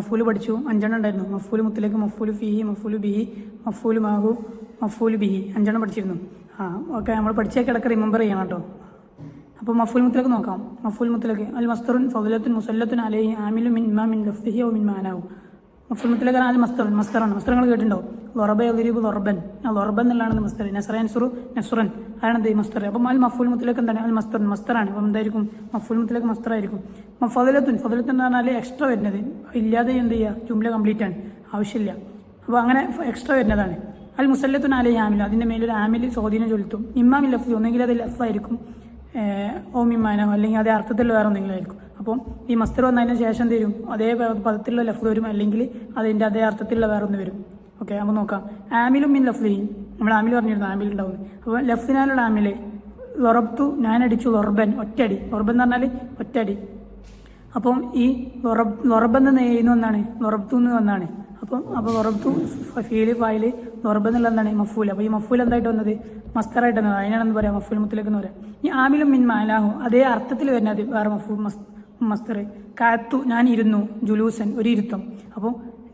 മഫൂല് പഠിച്ചു, 5 ഉണ്ടായിരുന്നു. മഫൂല് മുത്തലക്ക്, മഫൂല് ഫീഹി, മഫൂല് ബിഹി, മഫൂല് മാഹു, മഫൂല് ബിഹി, 5 പഠിച്ചിരുന്നു. ഓക്കെ, നമ്മൾ പഠിച്ചൊക്കെ ഇടയ്ക്ക് റിമെമ്പർ ചെയ്യണം കേട്ടോ. അപ്പോൾ മഫൂൽ മുത്തലക്ക് നോക്കാം. മഫൂൽ മുത്തലക്ക് അൽ മസ്തറുൻ ഫദലത്തുൻ മുസല്ലത്തുൻ അലൈഹി ആമിലു മിൻ ഇമാ മിൻ ലഫ്ദിഹി ഔ മിൻ മാനാഹു. മഫൂൽ മുത്തലക്ക് അൽ മസ്തറുൻ, മസ്തറാണ്. മസ്തർ നിങ്ങൾ കേട്ടിട്ടുണ്ടോ? ലൊറബ യദ്രിബു ലൊറബൻ, ലൊറബൻ എന്നുള്ളതാണ് മസ്തർ. നസറ യൻസുറു നസ്റൻ, അതാണ് ഈ മസ്തർ. അപ്പം അൽ മഫൂൽ മുത്തലക്ക് എന്താണ്? അൽ മസ്തർ, മസ്തറാണ്. അപ്പം എന്തായിരിക്കും? മഫൂൽ മുത്തലക്ക് മസ്തറായിരിക്കും. ഫദലത്തുൻ, ഫദലത്തുൻ എന്ന് പറഞ്ഞാൽ എക്സ്ട്രാ വരുന്നത്, ഇല്ലാതെ എന്ത് ചെയ്യുക? ജുംല കംപ്ലീറ്റ് ആണ്, ആവശ്യമില്ല. അപ്പോൾ അങ്ങനെ എക്സ്ട്രാ വരുന്നതാണ്. അൽ മുസല്ലത്തുൻ അലൈഹി ആമിൽ, അതിൻ്റെ മേലൊരു ആമിൽ സ്വാധീനം ചെലുത്തും. ഇമാ മിൻ ലഫ്ദി, ഒന്നെങ്കിൽ അത് ലഫായിരിക്കും, ഓമിമാനോ, അല്ലെങ്കിൽ അതേ അർത്ഥത്തിൽ വേറെ എന്തെങ്കിലും ആയിരിക്കും. അപ്പം ഈ മസ്തർ വന്നതിന് ശേഷം തരും അതേ പദത്തിലുള്ള ലഫ്ദ് വരും, അല്ലെങ്കിൽ അതിൻ്റെ അതേ അർത്ഥത്തിലുള്ള വേറെ ഒന്ന് വരും. ഓക്കെ, അപ്പോൾ നോക്കാം. ആമിലും മിൻ ലഫ്ദി, നമ്മൾ ആമിൽ പറഞ്ഞിരുന്നു ആമിൽ ഉണ്ടാവും. അപ്പോൾ ലഫ്ദിനാലുള്ള ആമില് ലൊറബ്തു, ഞാനടിച്ചു, ലൊറബൻ ഒറ്റടി, ലൊറബൻ എന്ന് പറഞ്ഞാൽ ഒറ്റടി. അപ്പം ഈ ലൊറബൻ എന്ന് ചെയ്യുന്ന ഒന്നാണ്, ലൊറബ്തു എന്ന് വന്നാണ്. അപ്പോൾ ലൊറബ്തു ഫീല് ഫായില്, ലൊറബ് എന്നുള്ള എന്താണ്? മഫൂൽ. അപ്പോൾ ഈ മഫൂൽ എന്തായിട്ട് വന്നത്? മസ്തറായിട്ട് വന്നത്, അതിനാണെന്ന് പറയാം മഫൂൽ മുത്തലേക്ക് എന്ന് പറയാം. ഈ ആമിലും മിൻ മാനാഹു, അതേ അർത്ഥത്തിൽ വരുന്നത് വേറെ മഫൂൽ മസ്തർ. കാത്തു, ഞാൻ ഇരുന്നു, ജുലൂസൻ ഒരു ഇരുത്തം. അപ്പോൾ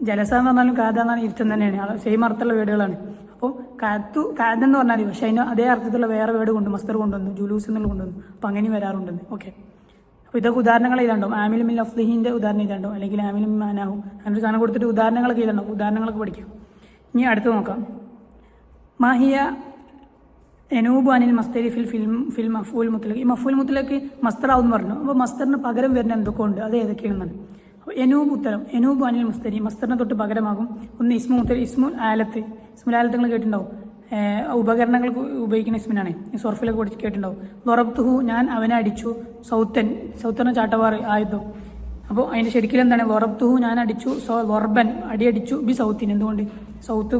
ജലസ എന്ന് പറഞ്ഞാലും കാത എന്നാലും ഇരുത്തം തന്നെയാണ്, സെയിം അർത്ഥമുള്ള വേർഡുകളാണ്. അപ്പോൾ കാത എന്ന് പറഞ്ഞാൽ പക്ഷേ അതിന് അതേ അർത്ഥത്തിലുള്ള വേറെ വേർഡ് കൊണ്ട് മസ്തർ കൊണ്ടുവന്നു, ജുലൂസ് എന്നുള്ള കൊണ്ടുവന്നു. അപ്പോൾ അങ്ങനെ വരാറുണ്ടെന്ന്. ഓക്കെ, അപ്പോൾ ഇതൊക്കെ ഉദാഹരണങ്ങൾ ചെയ്താണ്ടോ? ആമിലും മിൻ ലഫ്ദിഹിൻ്റെ ഉദാഹരണം ചെയ്താണ്ടോ, അല്ലെങ്കിൽ ആമിലും മിൻ മാനാഹു, അങ്ങനെ സാധനം കൊടുത്തിട്ട് ഉദാഹരണങ്ങളൊക്കെ ചെയ്താണ്ടോ? ഉദാഹരണങ്ങളൊക്കെ പഠിക്കാം. ഇനി അടുത്ത് നോക്കാം. മാഹിയ എനൂബ് അനിൽ മസ്തരി ഫിൽ മഫൂൽ മുത്തലക്ക്. ഈ മഫൂൽ മുത്തലക്ക് മസ്തറാവെന്ന് പറഞ്ഞു. അപ്പോൾ മസ്തറിന് പകരം വരുന്ന എന്തൊക്കെ ഉണ്ട്, അത് ഏതൊക്കെയാണെന്നാണ്. അപ്പോൾ എനൂബ് ഉത്തരം, എനൂബ് അനിൽ മുസ്തരി, മസ്തറിനെ തൊട്ട് പകരമാകും. ഒന്ന് ഇസ്മു മുത്തരി, ഇസ്മുൽ ആലത്ത്. ഇസ്മുൽ ആലത്ത് നിങ്ങൾ കേട്ടിട്ടുണ്ടാവും, ഉപകരണങ്ങൾക്ക് ഉപയോഗിക്കുന്ന ഇസ്മിനാണ്. ഈ സോർഫിലൊക്കെ പഠിച്ച് കേട്ടിട്ടുണ്ടാവും. ലൊറബ്തുഹു, ഞാൻ അവനെ അടിച്ചു. സൗത്തൻ, സൗത്തന ചാട്ടവാറ്, ആയുധം. അപ്പോൾ അതിൻ്റെ ശരിക്കും എന്താണ്? ലൊറബ്തുഹു, ഞാൻ അടിച്ചു. ലൊറബൻ, അടിച്ചു. ബി സൗത്തിൻ, എന്തുകൊണ്ട്? സൗത്ത്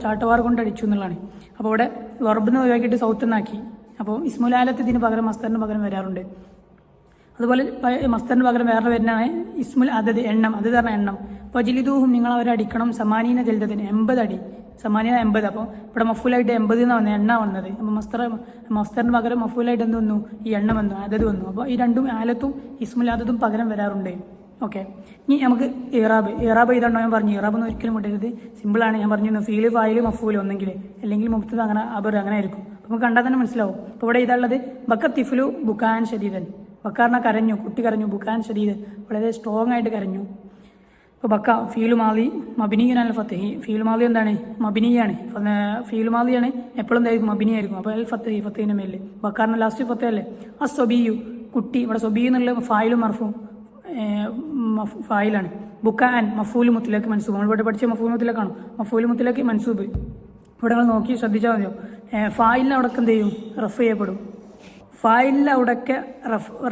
ചാട്ടവാർ കൊണ്ട് അടിച്ചു എന്നുള്ളതാണ്. അപ്പോൾ ഇവിടെ ലൊറബിന് ഒഴിവാക്കിയിട്ട് സൗത്ത് എന്നാക്കി. അപ്പോൾ ഇസ്മുലാലത്ത് ഇതിന് പകരം മസ്തറിന് പകരം വരാറുണ്ട്. അതുപോലെ മസ്തറിന് പകരം വേറെ വരുന്നതാണ് ഇസ്മുൽ അതത്, എണ്ണം. അത് പറഞ്ഞ എണ്ണം. ഫജിലിദൂഹും, നിങ്ങൾ അവരെ അടിക്കണം. സമാനീന ജൽദത്തിന്, 80 അടി. സമാനീന 80. അപ്പോൾ ഇവിടെ മഫൂലായിട്ട് 80 എന്ന് വന്നത്, എണ്ണ വന്നത്. അപ്പോൾ മസ്തറിന് പകരം മഫൂലായിട്ട് എന്ത് വന്നു? ഈ എണ്ണം വന്നു, അതത് വന്നു. അപ്പോൾ ഈ രണ്ടും ആലത്തും ഇസ്മുൽ അതതും പകരം വരാറുണ്ട്. ഓക്കെ, ഇനി നമുക്ക് ഇറാബ്. ഇറാബ് ചെയ്താണ്ടോ? ഞാൻ പറഞ്ഞു ഇറാബ് എന്ന് ഒരിക്കലും വിടരുത്, സിമ്പിളാണ്. ഞാൻ പറഞ്ഞു ഫീല് ഫായില് മഫൂല്, ഒന്നെങ്കിൽ അല്ലെങ്കിൽ മുബ്തദ, അങ്ങനെ അബർ, അങ്ങനെ ആയിരിക്കും. നമുക്ക് കണ്ടാൽ തന്നെ മനസ്സിലാവും. അപ്പോൾ ഇവിടെ ഇതുള്ളത് ബക്കർ തിഫ്ലു ബുക്കാൻ ശരീരൻ. ബക്കാറിന കരഞ്ഞു, കുട്ടി കരഞ്ഞു. ബുക്കാൻ ശരീരൻ, വളരെ സ്ട്രോങ് ആയിട്ട് കരഞ്ഞു. ഇപ്പോൾ ബക്ക ഫീലു മാലി മബിനിയൻ അൽ ഫത്തഹി. ഫീലു മാലി എന്താണ്? മബിനിയാണ്. ഫീലു മാലിയാണ്, എപ്പോഴും എന്തായിരിക്കും? മബിനിയായിരിക്കും. അപ്പോൾ അൽ ഫത്തഹി, ഫത്തഹിൻ്റെ മേലിൽ. ബക്കാറിന് ലാസ്റ്റ് ഫത്തഹല്ലേ. ആ സൊബിയു, കുട്ടി. ഇവിടെ സൊബിയു എന്നുള്ള ഫായിലും മർഫും ഫായിലാണ്. ബുക്കാൻ മഫൂൽ മുത്തലക്ക് മൻസൂബ്. നമ്മൾ ഇവിടെ പഠിച്ച മഫൂൽ മുത്തലക്കാണ്. മഫൂൽ മുത്തലക്ക് മൻസൂബ്. ഇവിടെ നിങ്ങൾ നോക്കി ശ്രദ്ധിച്ചാൽ മതിയോ? ഫായിലിന് അവിടേക്ക് എന്ത് ചെയ്യും? റഫ് ചെയ്യപ്പെടും. ഫായിലിന് അവിടെയൊക്കെ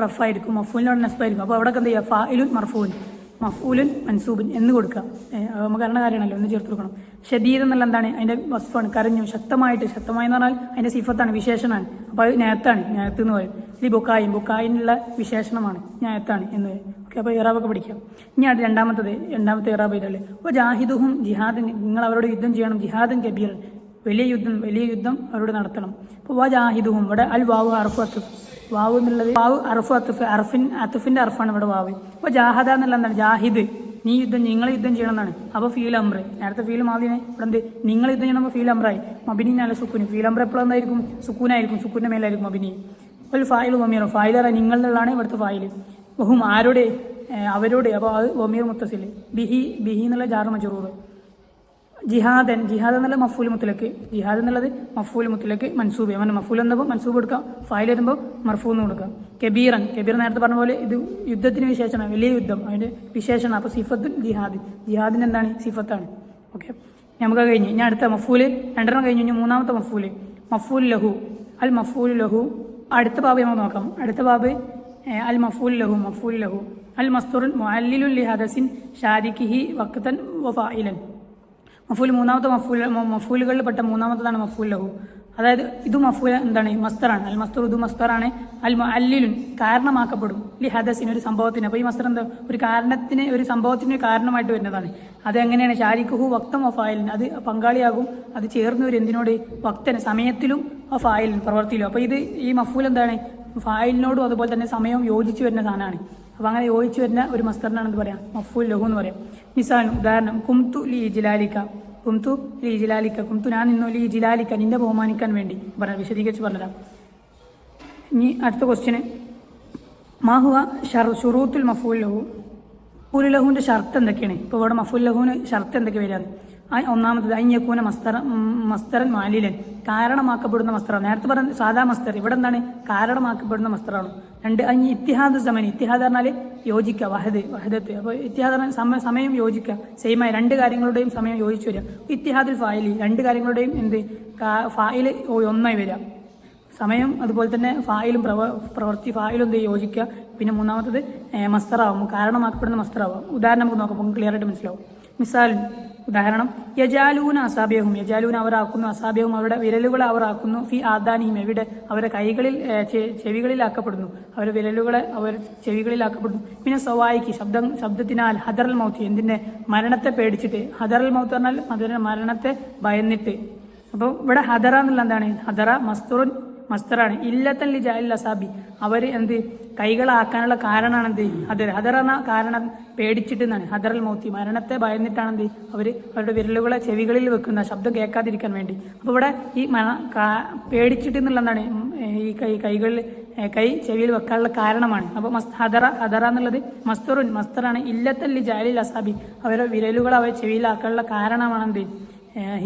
റഫായിരിക്കും, മഫൂലിന് അവിടെ നസ്ബായിരിക്കും. അപ്പോൾ അവിടെയൊക്കെ എന്ത് ചെയ്യുക? ഫായിലുൻ മർഫൂൻ, മഫൂലുൻ മൻസൂബിൻ എന്ന് കൊടുക്കുക. നമുക്ക് അറിയുന്ന കാര്യമാണല്ലോ, ഒന്ന് ചേർത്ത് കൊടുക്കണം. ഷദീദ് എന്നുള്ള എന്താണ്? അതിൻ്റെ വസ്ഫാണ്, കരഞ്ഞു. ശക്തമായിട്ട്, ശക്തമായി എന്ന് പറഞ്ഞാൽ അതിൻ്റെ സിഫത്താണ്, വിശേഷണമാണ്. അപ്പോൾ അത് നേത്താണ്, നേത്ത് എന്ന് പറയും. ഈ ബുക്കായിനുള്ള വിശേഷണമാണ്, നേത്താണ് എന്ന് പറയും. ഓക്കെ, അപ്പോൾ ഇറാബൊക്കെ പഠിക്കാം. ഇനി രണ്ടാമത്തെ ഇറാബ് ചെയ്താല് അപ്പോൾ ജാഹിദുഹും ജിഹാദൻ, നിങ്ങൾ അവരോട് യുദ്ധം ചെയ്യണം. ജിഹാദൻ കബീർ, വലിയ യുദ്ധം അവരോട് നടത്തണം. അപ്പോൾ ജാഹിദുഹും, ഇവിടെ അൽ വാവ് അർഫു അത്തുഫ്. വാവ് എന്നുള്ളത് വാവ് അർഫു അത്തുഫ്, അത്തുഫിന്റെ അർഫാണ് ഇവിടെ വാവ്. അപ്പോൾ ജാഹദ എന്നുള്ള എന്താണ്? ജാഹിദ്, നിങ്ങൾ യുദ്ധം ചെയ്യണം എന്നാണ്. അപ്പോൾ ഫീൽ അമ്ര, നേരത്തെ ഫീൽ മാതിനെ ഇവിടെ എന്ത്? നിങ്ങൾ യുദ്ധം ചെയ്യണം. ഫീൽ അമ്രായി. മബിനി അല്ല സുക്കുന്. ഫീൽ അമ്ര എപ്പോഴും എന്തായിരിക്കും? സുക്കൂനായിരിക്കും, സുക്കൂന്റെ മേലായിരിക്കും മബിനി. ഒരു ഫായിൽ വമീറോ, ഫായിലറ നിങ്ങളുള്ളതാണ് ഇവിടുത്തെ ഫായിൽ. ബഹും, ആരുടെ? അവരോട്. അപ്പോൾ അത് വമീർ മുത്തസിൽ. ബിഹി എന്നുള്ള ജാറ് മജറൂർ. ജിഹാദ് എന്നുള്ള മഫൂൽ മുത്തലക്ക്. ജിഹാദ് എന്നുള്ളത് മഫൂൽ മുത്തലക്ക് മൻസൂബ്. അങ്ങനെ മഫൂൽ എന്നപ്പോൾ മൻസൂബ് കൊടുക്കാം, ഫായിൽ വരുമ്പോൾ മർഫൂ എന്ന് കൊടുക്കാം. കബീർ നേരത്തെ പറഞ്ഞ പോലെ ഇത് യുദ്ധത്തിന് വിശേഷമാണ്, വലിയ യുദ്ധം, അതിൻ്റെ വിശേഷമാണ്. അപ്പോൾ സിഫത്തുൽ ജിഹാദിന് എന്താണ്? സിഫത്താണ്. ഓക്കെ, നമുക്ക് കഴിഞ്ഞ്. ഇനി അടുത്ത മഫൂല് 2 കഴിഞ്ഞു. ഇനി മൂന്നാമത്തെ മഫൂൽ ലഹു. അൽ മഫൂൽ ലഹു. അടുത്ത ബാബ് നമുക്ക് നോക്കാം. അടുത്ത ബാബ് അൽ മഫൂൽ ലഹു. അൽ മസ്തൂറുൻ മുഅല്ലിലുൻ ലിഹദസിൻ ഷാരിക്കിഹി വഖ്തൻ വഫായിലൻ. മഫൂലുകളിൽ പെട്ട മൂന്നാമത്തതാണ് മഫൂൽ ലഹു. അതായത് ഇത് മഫൂൽ എന്താണ്? മസ്തറാണ്. അൽ മസ്തൂർ, ഇത് മസ്തറാണ്. അൽ മുഅല്ലിലുൻ, കാരണമാക്കപ്പെടും. ലി ഹദസിന്, ഒരു സംഭവത്തിന്. അപ്പോൾ ഈ മസ്തർ എന്താ? ഒരു സംഭവത്തിന് കാരണമായിട്ട് വരുന്നതാണ്. അതെങ്ങനെയാണ്? ഷാരിക്കുഹു വക്തം വഫായിലിൻ, അത് പങ്കാളിയാകും, അത് ചേർന്നവർ എന്തിനോട്? വക്തന്, സമയത്തിലും വഫായിലിൻ, പ്രവർത്തിയിലും. അപ്പോൾ ഈ മഫൂൽ എന്താണ്? ഫായിലിനോടും അതുപോലെ തന്നെ സമയവും യോജിച്ച് വരുന്ന സാധനമാണ്. അപ്പോൾ അങ്ങനെ യോജിച്ച് വരുന്ന ഒരു മസ്തറിനാണെന്ന് പറയാം മഫൂൽ ലഹു എന്ന് പറയാം. മിസാൽ ഉദാഹരണം കുംതു ലി ജിലാലിക്ക, കുംതു ലി ജിലാലിക്ക, കുംതു ഞാൻ നിന്നു ലി ജിലാലിക്ക നിന്നെ ബഹുമാനിക്കാൻ വേണ്ടി പറയാം, വിശദീകരിച്ച് പറഞ്ഞുതരാം. ഇനി അടുത്ത ക്വസ്റ്റ്യന് മാഹുവ ഷുറൂത്തുൽ മഫൂൽ ലഹു, മഫൂൽ ലഹുവിൻ്റെ ഷർത്ത് എന്തൊക്കെയാണ്? ഇപ്പോൾ ഇവിടെ മഫൂൽ ലഹുവിന് ഷർത്ത് എന്തൊക്കെ വരികയാണ്? ഒന്നാമത്തത് അയ്യക്കൂന മസ്തറൻ മാലിലൻ, കാരണമാക്കപ്പെടുന്ന മസ്തറാണ്. നേരത്തെ പറഞ്ഞ സാധാ മസ്തർ, ഇവിടെ എന്താണ് കാരണമാക്കപ്പെടുന്ന മസ്തറാണ്. രണ്ട് അഞ്ഞ് ഇത്തിഹാദ് സമൻ, ഇത്തിഹാദ് പറഞ്ഞാൽ യോജിക്കുക, വഹദത്ത്. അപ്പോൾ ഇത്തിഹാദ് സമയം യോജിക്കുക, സെയിമായി രണ്ട് കാര്യങ്ങളുടെയും സമയം യോജിച്ചു വരിക. ഇത്തിഹാദുൽ ഫായിലി, രണ്ട് കാര്യങ്ങളുടെയും ഫായിൽ ഒന്നായി വരിക, സമയം അതുപോലെ തന്നെ ഫായിലും പ്രവൃത്തി ഫായിലും എന്ത് യോജിക്കുക. പിന്നെ മൂന്നാമത്തത് മസ്തറാവും, കാരണമാക്കപ്പെടുന്ന മസ്തറാവും. ഉദാഹരണം നമുക്ക് നോക്കാം, നമുക്ക് ക്ലിയർ ആയിട്ട് മനസ്സിലാവും. മിസാൽ ഉദാഹരണം യജാലൂന അസാബിയഹും, യജാലൂന അവർ ആക്കുന്നു, അസാബിയഹും അവരുടെ വിരലുകളെ അവർ ആക്കുന്നു, ഫി ആദാനിയും എവിടെ അവരുടെ കൈകളിൽ ചെവികളിലാക്കപ്പെടുന്നു, അവരുടെ വിരലുകളെ അവർ ചെവികളിലാക്കപ്പെടുന്നു. പിന്നെ സവായിക്ക് ശബ്ദത്തിനാൽ ഹദറൽ മൗത്ത്, എന്തിന്റെ മരണത്തെ പേടിച്ചിട്ട്. ഹദറൽ മൗത്ത് പറഞ്ഞാൽ മരണത്തെ ഭയന്നിട്ട്. അപ്പോൾ ഇവിടെ ഹദറ എന്നുള്ള എന്താണ്? ഹദറ മസ്തറാണ്. ഇല്ലത്തല്ലി ജാലിൽ അസാബി, അവർ എന്ത് കൈകളാക്കാനുള്ള കാരണമാണ് എന്ത്? ഹദർ എന്ന കാരണം പേടിച്ചിട്ട് എന്നാണ്. ഹദറൽ മൗത്തി, മരണത്തെ ഭയന്നിട്ടാണ് എന്ത് അവർ അവരുടെ വിരലുകളെ ചെവികളിൽ വെക്കുന്ന, ശബ്ദം കേൾക്കാതിരിക്കാൻ വേണ്ടി. അപ്പോൾ ഇവിടെ ഈ പേടിച്ചിട്ട് എന്നുള്ള എന്താണ്? ഈ കൈകളിൽ കൈ ചെവിയിൽ വെക്കാനുള്ള കാരണമാണ്. അപ്പോൾ ഹദറ എന്നുള്ളത് മസ്തറാണ്. ഇല്ലത്തല്ലി ജാലിൽ അസാബി, അവരുടെ വിരലുകൾ അവർ ചെവിയിലാക്കാനുള്ള കാരണമാണ് എന്ത്?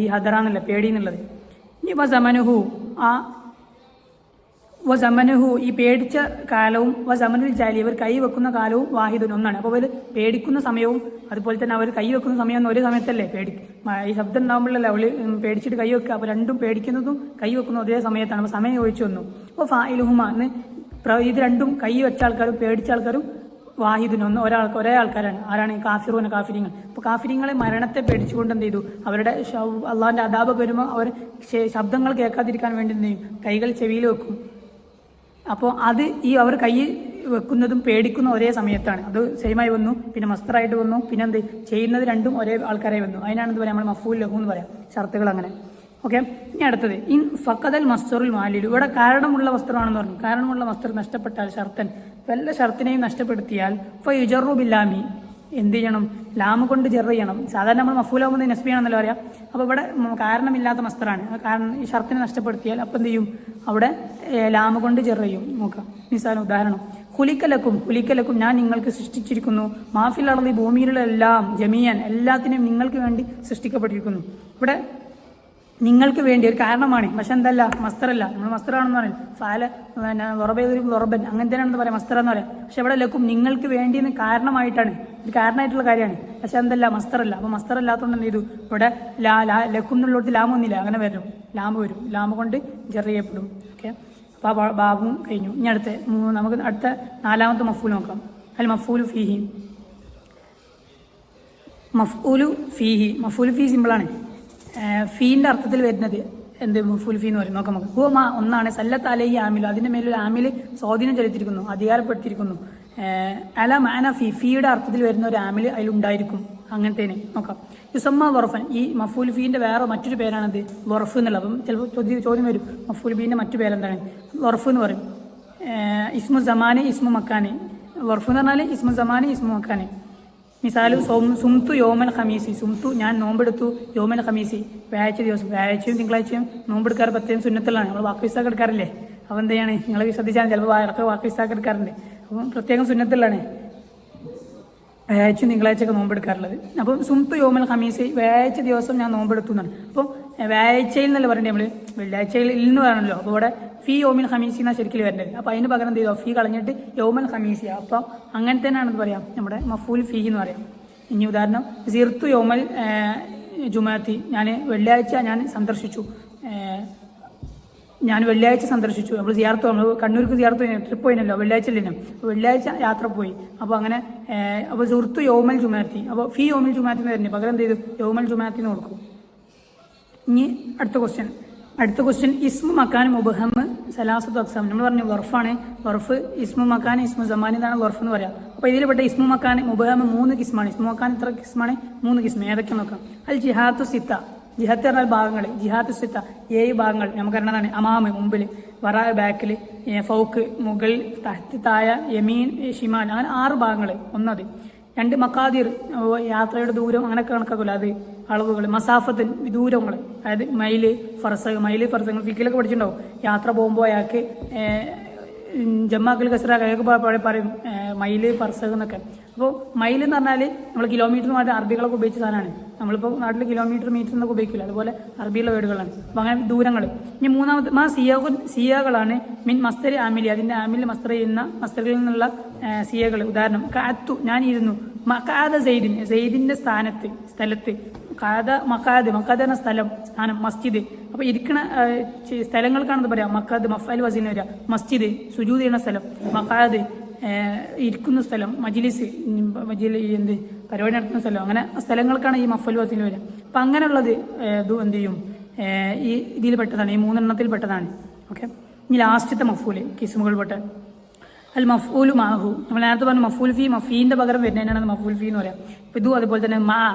ഈ ഹദറ എന്നുള്ള പേടി എന്നുള്ളത്. ഇനി വസമനുഹു, വസമനുഹു ഈ പേടിച്ച കാലവും വസമനുൽ ജാലി ഇവർ കൈ വെക്കുന്ന കാലവും വാഹിദുൻ ഒന്നാണ്. അപ്പോൾ അവർ പേടിക്കുന്ന സമയവും അതുപോലെ തന്നെ അവർ കൈ വെക്കുന്ന സമയം ഒരേ സമയത്തല്ലേ ഈ ശബ്ദം ഉണ്ടാകുമ്പോഴല്ലേ അവൾ പേടിച്ചിട്ട് കൈ വെക്കുക. അപ്പോൾ രണ്ടും പേടിക്കുന്നതും കൈ വെക്കുന്നതും ഒരേ സമയത്താണ്. അപ്പോൾ സമയം ചോദിച്ചു വന്നു. അപ്പോൾ ഫായിലുഹുമ എന്ന് ഇത് രണ്ടും കൈ വെച്ച ആൾക്കാരും പേടിച്ച ആൾക്കാരും വാഹിദിന് ഒരേ ആൾക്കാരാണ്. ആരാണ്? കാഫിറൂന, കാഫിരിങ്ങൾ. അപ്പോൾ കാഫിരിങ്ങളെ മരണത്തെ പേടിച്ചുകൊണ്ട് എന്ത് ചെയ്തു? അവരുടെ അള്ളാഹിന്റെ അദാബ് വരുമ്പോൾ അവർ ശബ്ദങ്ങൾ കേൾക്കാതിരിക്കാൻ വേണ്ടി എന്ത് ചെയ്യും? കൈകൾ ചെവിയിൽ വെക്കും. അപ്പോൾ അത് അവർ കൈ വെക്കുന്നതും പേടിക്കുന്ന ഒരേ സമയത്താണ്. അത് സെയിമായി വന്നു, പിന്നെ മസ്തറായിട്ട് വന്നു, പിന്നെ എന്ത് ചെയ്യുന്നത് രണ്ടും ഒരേ ആൾക്കാരായി വന്നു. അതിനാണെന്ന് പറയാം നമ്മൾ മഫൂൽ ലഹു എന്ന് പറയാം. ഷർത്തുകൾ അങ്ങനെ. ഓക്കെ. ഇനി അടുത്തത് ഇൻ ഫഖദൽ മസ്തറുൽ മാലിലു, ഇവിടെ കാരണമുള്ള വസ്ത്രമാണെന്ന് പറഞ്ഞു. കാരണമുള്ള വസ്ത്രം നഷ്ടപ്പെട്ടാൽ ഷർത്തൻ, വല്ല ഷർത്തിനെയും നഷ്ടപ്പെടുത്തിയാൽ ഫയുജറു ബില്ലാമി, എന്ത് ചെയ്യണം? ലാമ് കൊണ്ട് ജെർ ചെയ്യണം. സാധാരണ നമ്മൾ മഫൂലാവുന്നത് നസ്ബിയാണെന്നല്ല പറയാം. അപ്പോൾ ഇവിടെ കാരണമില്ലാത്ത മസ്തറാണ്. കാരണം ഈ ഷർത്തിനെ നഷ്ടപ്പെടുത്തിയാൽ അപ്പം എന്ത് ചെയ്യും? അവിടെ ലാമ് കൊണ്ട് ജെർ ചെയ്യും. നോക്കാം. നിസാന ഉദാഹരണം കുലിക്കലക്കും ഞാൻ നിങ്ങൾക്ക് സൃഷ്ടിച്ചിരിക്കുന്നു, മാഫിൽ അർളി ഭൂമിയിലുള്ള എല്ലാം, ജമീയൻ എല്ലാത്തിനെയും നിങ്ങൾക്ക് വേണ്ടി സൃഷ്ടിക്കപ്പെട്ടിരിക്കുന്നു. ഇവിടെ നിങ്ങൾക്ക് വേണ്ടി ഒരു കാരണമാണ്, പക്ഷെ എന്തല്ല മസ്തറല്ല. നമ്മൾ മസ്തറാണെന്ന് പറയും. ഫാല ലൊറബൻ അങ്ങനെ തന്നെയാണെന്ന് പറയാം, മസ്തറ എന്ന് പറയാം. പക്ഷെ ഇവിടെ ലക്കും നിങ്ങൾക്ക് വേണ്ടി എന്ന് കാരണമായിട്ടാണ്, ഇത് കാരണമായിട്ടുള്ള കാര്യമാണ്. പക്ഷെ എന്തല്ല മസ്തറല്ല. അപ്പോൾ മസ്തറല്ലാത്തതുകൊണ്ട് എന്ത് ചെയ്തു? ഇവിടെ ലക്കും എന്നുള്ളടത്ത് ലാമ ഒന്നില്ല, അങ്ങനെ വരും. ലാമ വരും, ലാമ കൊണ്ട് ജെർ ചെയ്യപ്പെടും. ഓക്കെ. അപ്പോൾ ആ ബാബും കഴിഞ്ഞു. ഇനി നമുക്ക് അടുത്ത നാലാമത്തെ മഫൂൽ നോക്കാം. അൽ മഫൂലു ഫീഹി. മഫൂലു ഫീ സിമ്പിളാണ്. ഫീൻ്റെ അർത്ഥത്തിൽ വരുന്നത് എന്ത്? മഫൂൽ ഫീ എന്ന് പറയും. നോക്കാം നമുക്ക്. ഹുവ ഒന്നാണ്, സല്ലത്ത് അലൈഹി ആമിലു, അതിൻ്റെ മേലൊരു ആമിൽ സ്വാധീനം ചെലുത്തിയിരിക്കുന്നു, അധികാരപ്പെടുത്തിയിരിക്കുന്നു. അല മാന ഫീയുടെ അർത്ഥത്തിൽ വരുന്ന ഒരു ആമിൽ അതിലുണ്ടായിരിക്കും. അങ്ങനത്തേന് നോക്കാം. യുസമ്മ വറഫൻ, ഈ മഫൂൽ ഫീൻ്റെ വേറെ മറ്റൊരു പേരാണത് വറഫ് എന്നുള്ളത്. അപ്പം ചിലപ്പോൾ ചോദ്യം വരും, മഫൂൽ ഫീൻ്റെ മറ്റു പേരെന്താണ്? വറഫ് എന്ന് പറയും. ഇസ്മു സമാനി ഇസ്മു മക്കാനി. വറഫ് എന്ന് പറഞ്ഞാൽ ഇസ്മു സമാനി ഇസ്മു മക്കാനി. മിസാലു സുംതു യോമൽ ഖമീസി, സുംതു ഞാൻ നോമ്പെടുത്തു, യോമൽ ഖമീസി വ്യാഴ്ച ദിവസം. വ്യാഴ്ചയും തിങ്കളാഴ്ചയും നോമ്പെടുക്കാറ് പ്രത്യേകം സുന്നത്തുള്ളതാണ്. നമ്മൾ വാക്ക് വിസാക്ക് എടുക്കാറില്ലേ? അപ്പോൾ എന്ത് ചെയ്യാണ്? നിങ്ങൾ ശ്രദ്ധിച്ചാൽ ചിലപ്പോൾ ഇടയ്ക്ക് വാക്ക് വിസാക്ക് എടുക്കാറുണ്ട്. അപ്പം പ്രത്യേകം സുന്നത്തുള്ളതാണ് വ്യാഴ്ചയും തിങ്കളാഴ്ചയൊക്കെ നോമ്പെടുക്കാറുള്ളത്. അപ്പം സുംതു യോമൽ ഖമീസി വ്യാഴ്ച ദിവസം ഞാൻ നോമ്പെടുത്തു എന്നാണ്. അപ്പം വ്യാഴ്ചയിൽ എന്നല്ല പറയണ്ടേ നമ്മൾ, വെള്ളിയാഴ്ചയിൽ എന്ന് പറയണല്ലോ. അപ്പോൾ ഇവിടെ ഫീ യോമിൽ ഖമീസി എന്നാണ് ശരിക്കും വരേണ്ടത്. അപ്പോൾ അതിന് പകരം എന്ത് ചെയ്തോ? ഫീ കളഞ്ഞിട്ട് യോമൽ ഖമീസി. അപ്പം അങ്ങനെ തന്നെയാണെന്ന് പറയാം, നമ്മുടെ മഫൂൽ ഫീ എന്ന് പറയാം. ഇനി ഉദാഹരണം സിർത്തു യോമൽ ജുമാത്തി, ഞാൻ വെള്ളിയാഴ്ച ഞാൻ സന്ദർശിച്ചു. നമ്മൾ സിയാർത്ത്, നമ്മൾ കണ്ണൂർക്ക് സിയാർത്ത് ട്രിപ്പ് പോയിനല്ലോ, വെള്ളിയാഴ്ച ഇല്ലേനും. വെള്ളിയാഴ്ച യാത്ര പോയി. അപ്പോൾ അങ്ങനെ അപ്പോൾ സുർത്തു യോമൽ ജുമാത്തി. അപ്പോൾ ഫീ യോമൽ ജുമാത്തി എന്ന് വരുന്നത് പകരം എന്ത് ചെയ്തു? യോമൽ ജുമാത്തി എന്ന് കൊടുക്കും. ഇനി അടുത്ത ക്വസ്റ്റ്യൻ ഇസ്മു മക്കാൻ മുബഹം സലാസത്തു അക്സാം. നമ്മൾ പറഞ്ഞു വർഫാണ്. വർഫ് ഇസ്മു മക്കാൻ ഇസ്മു സമാനി എന്നാണ് വർഫ് എന്ന് പറയാം. അപ്പോൾ ഇതിൽപ്പെട്ട ഇസ്മു മക്കാൻ മുബഹം 3 കിസ്മാണ്. ഇസ്മു മക്കാൻ ഇത്ര കിസ്മാണ്? 3 കിസ്മ. ഏതൊക്കെ നോക്കാം. അൽ ജിഹാത്തു സിത്ത, ജിഹത്ത് പറഞ്ഞാൽ ഭാഗങ്ങൾ, ജിഹാത്ത് സിത്ത 7 ഭാഗങ്ങൾ നമുക്കറിയണതാണ്. അമാമ് മുമ്പിൽ, വറാ ബാക്കിൽ, ഫൗക്ക് മുകളിൽ, തഹത്ത് താഴെ, യമീൻ ഷിമാൽ, അങ്ങനെ 6 ഭാഗങ്ങൾ. ഒന്നത്. 2 മക്കാദിർ യാത്രയുടെ ദൂരം അങ്ങനെയൊക്കെ കണക്കാക്കില്ല, അത് അളവുകൾ. മസാഫത്ത് ദൂരങ്ങൾ, അതായത് മൈല് ഫർസങ്ങൾ ഫിക്കിലൊക്കെ പഠിച്ചിട്ടുണ്ടാവും. യാത്ര പോകുമ്പോൾ അയാൾക്ക് ജമ്മാക്കൽ കസറ കഴിയൊക്കെ പറയും മൈല് ഫർസഖ് എന്നൊക്കെ. അപ്പോൾ മൈല് എന്ന് പറഞ്ഞാൽ നമ്മൾ കിലോമീറ്റർ മാറ്റി അറബികളൊക്കെ ഉപയോഗിച്ച സാധനമാണ്. നമ്മളിപ്പോൾ നാട്ടിൽ കിലോമീറ്റർ മീറ്റർ എന്നൊക്കെ ഉപയോഗിക്കില്ല, അതുപോലെ അറബിയുള്ള വേർഡുകളാണ്. അപ്പോൾ അങ്ങനെ ദൂരങ്ങൾ. ഇനി മൂന്നാമത്തെ സിയകളാണ് മിൻ മസ്തരി ആമിലി, അതിൻ്റെ ആമിൽ മസ്തർ ചെയ്യുന്ന മസ്തറിൽ നിന്നുള്ള സിയകൾ. ഉദാഹരണം കാത്തു ഞാൻ ഇരുന്നു, മക്കാദ സെയ്ദിന്റെ സ്ഥലത്ത്, മക്കാദ് എന്ന സ്ഥാനം, മസ്ജിദ്. അപ്പോൾ ഇരിക്കണ സ്ഥലങ്ങൾക്കാണെന്ന് പറയാം മക്കാദ്, മഫ്അൽ വസീൽ വരിക. മസ്ജിദ് സുജൂദ് ചെയ്യുന്ന സ്ഥലം, മക്കാദ് ഇരിക്കുന്ന സ്ഥലം, മജ്ലിസ് എന്ത് പരിപാടി നടത്തുന്ന സ്ഥലം, അങ്ങനെ സ്ഥലങ്ങൾക്കാണ് ഈ മഫ്അൽ വസീൽ വരിക. അപ്പം അങ്ങനെയുള്ളത് എന്ത് ചെയ്യും, ഈ ഇതിൽ പെട്ടതാണ്, ഈ 3 എണ്ണത്തിൽ പെട്ടതാണ്. ഓക്കെ. ഇനി ലാസ്റ്റത്തെ മഫ്ഊല് കിസ്മുകൾ പെട്ട അൽ മഫ്ഊലു മാഹു. നമ്മൾ നേരത്തെ പറഞ്ഞു മഫ്ഊൽ ഫീ, മഫീന്റെ പകരം വരുന്നതിനാണ് മഫ്ഊൽ ഫീ എന്ന് പറയാം. ഇപ്പം ഇതും അതുപോലെ തന്നെ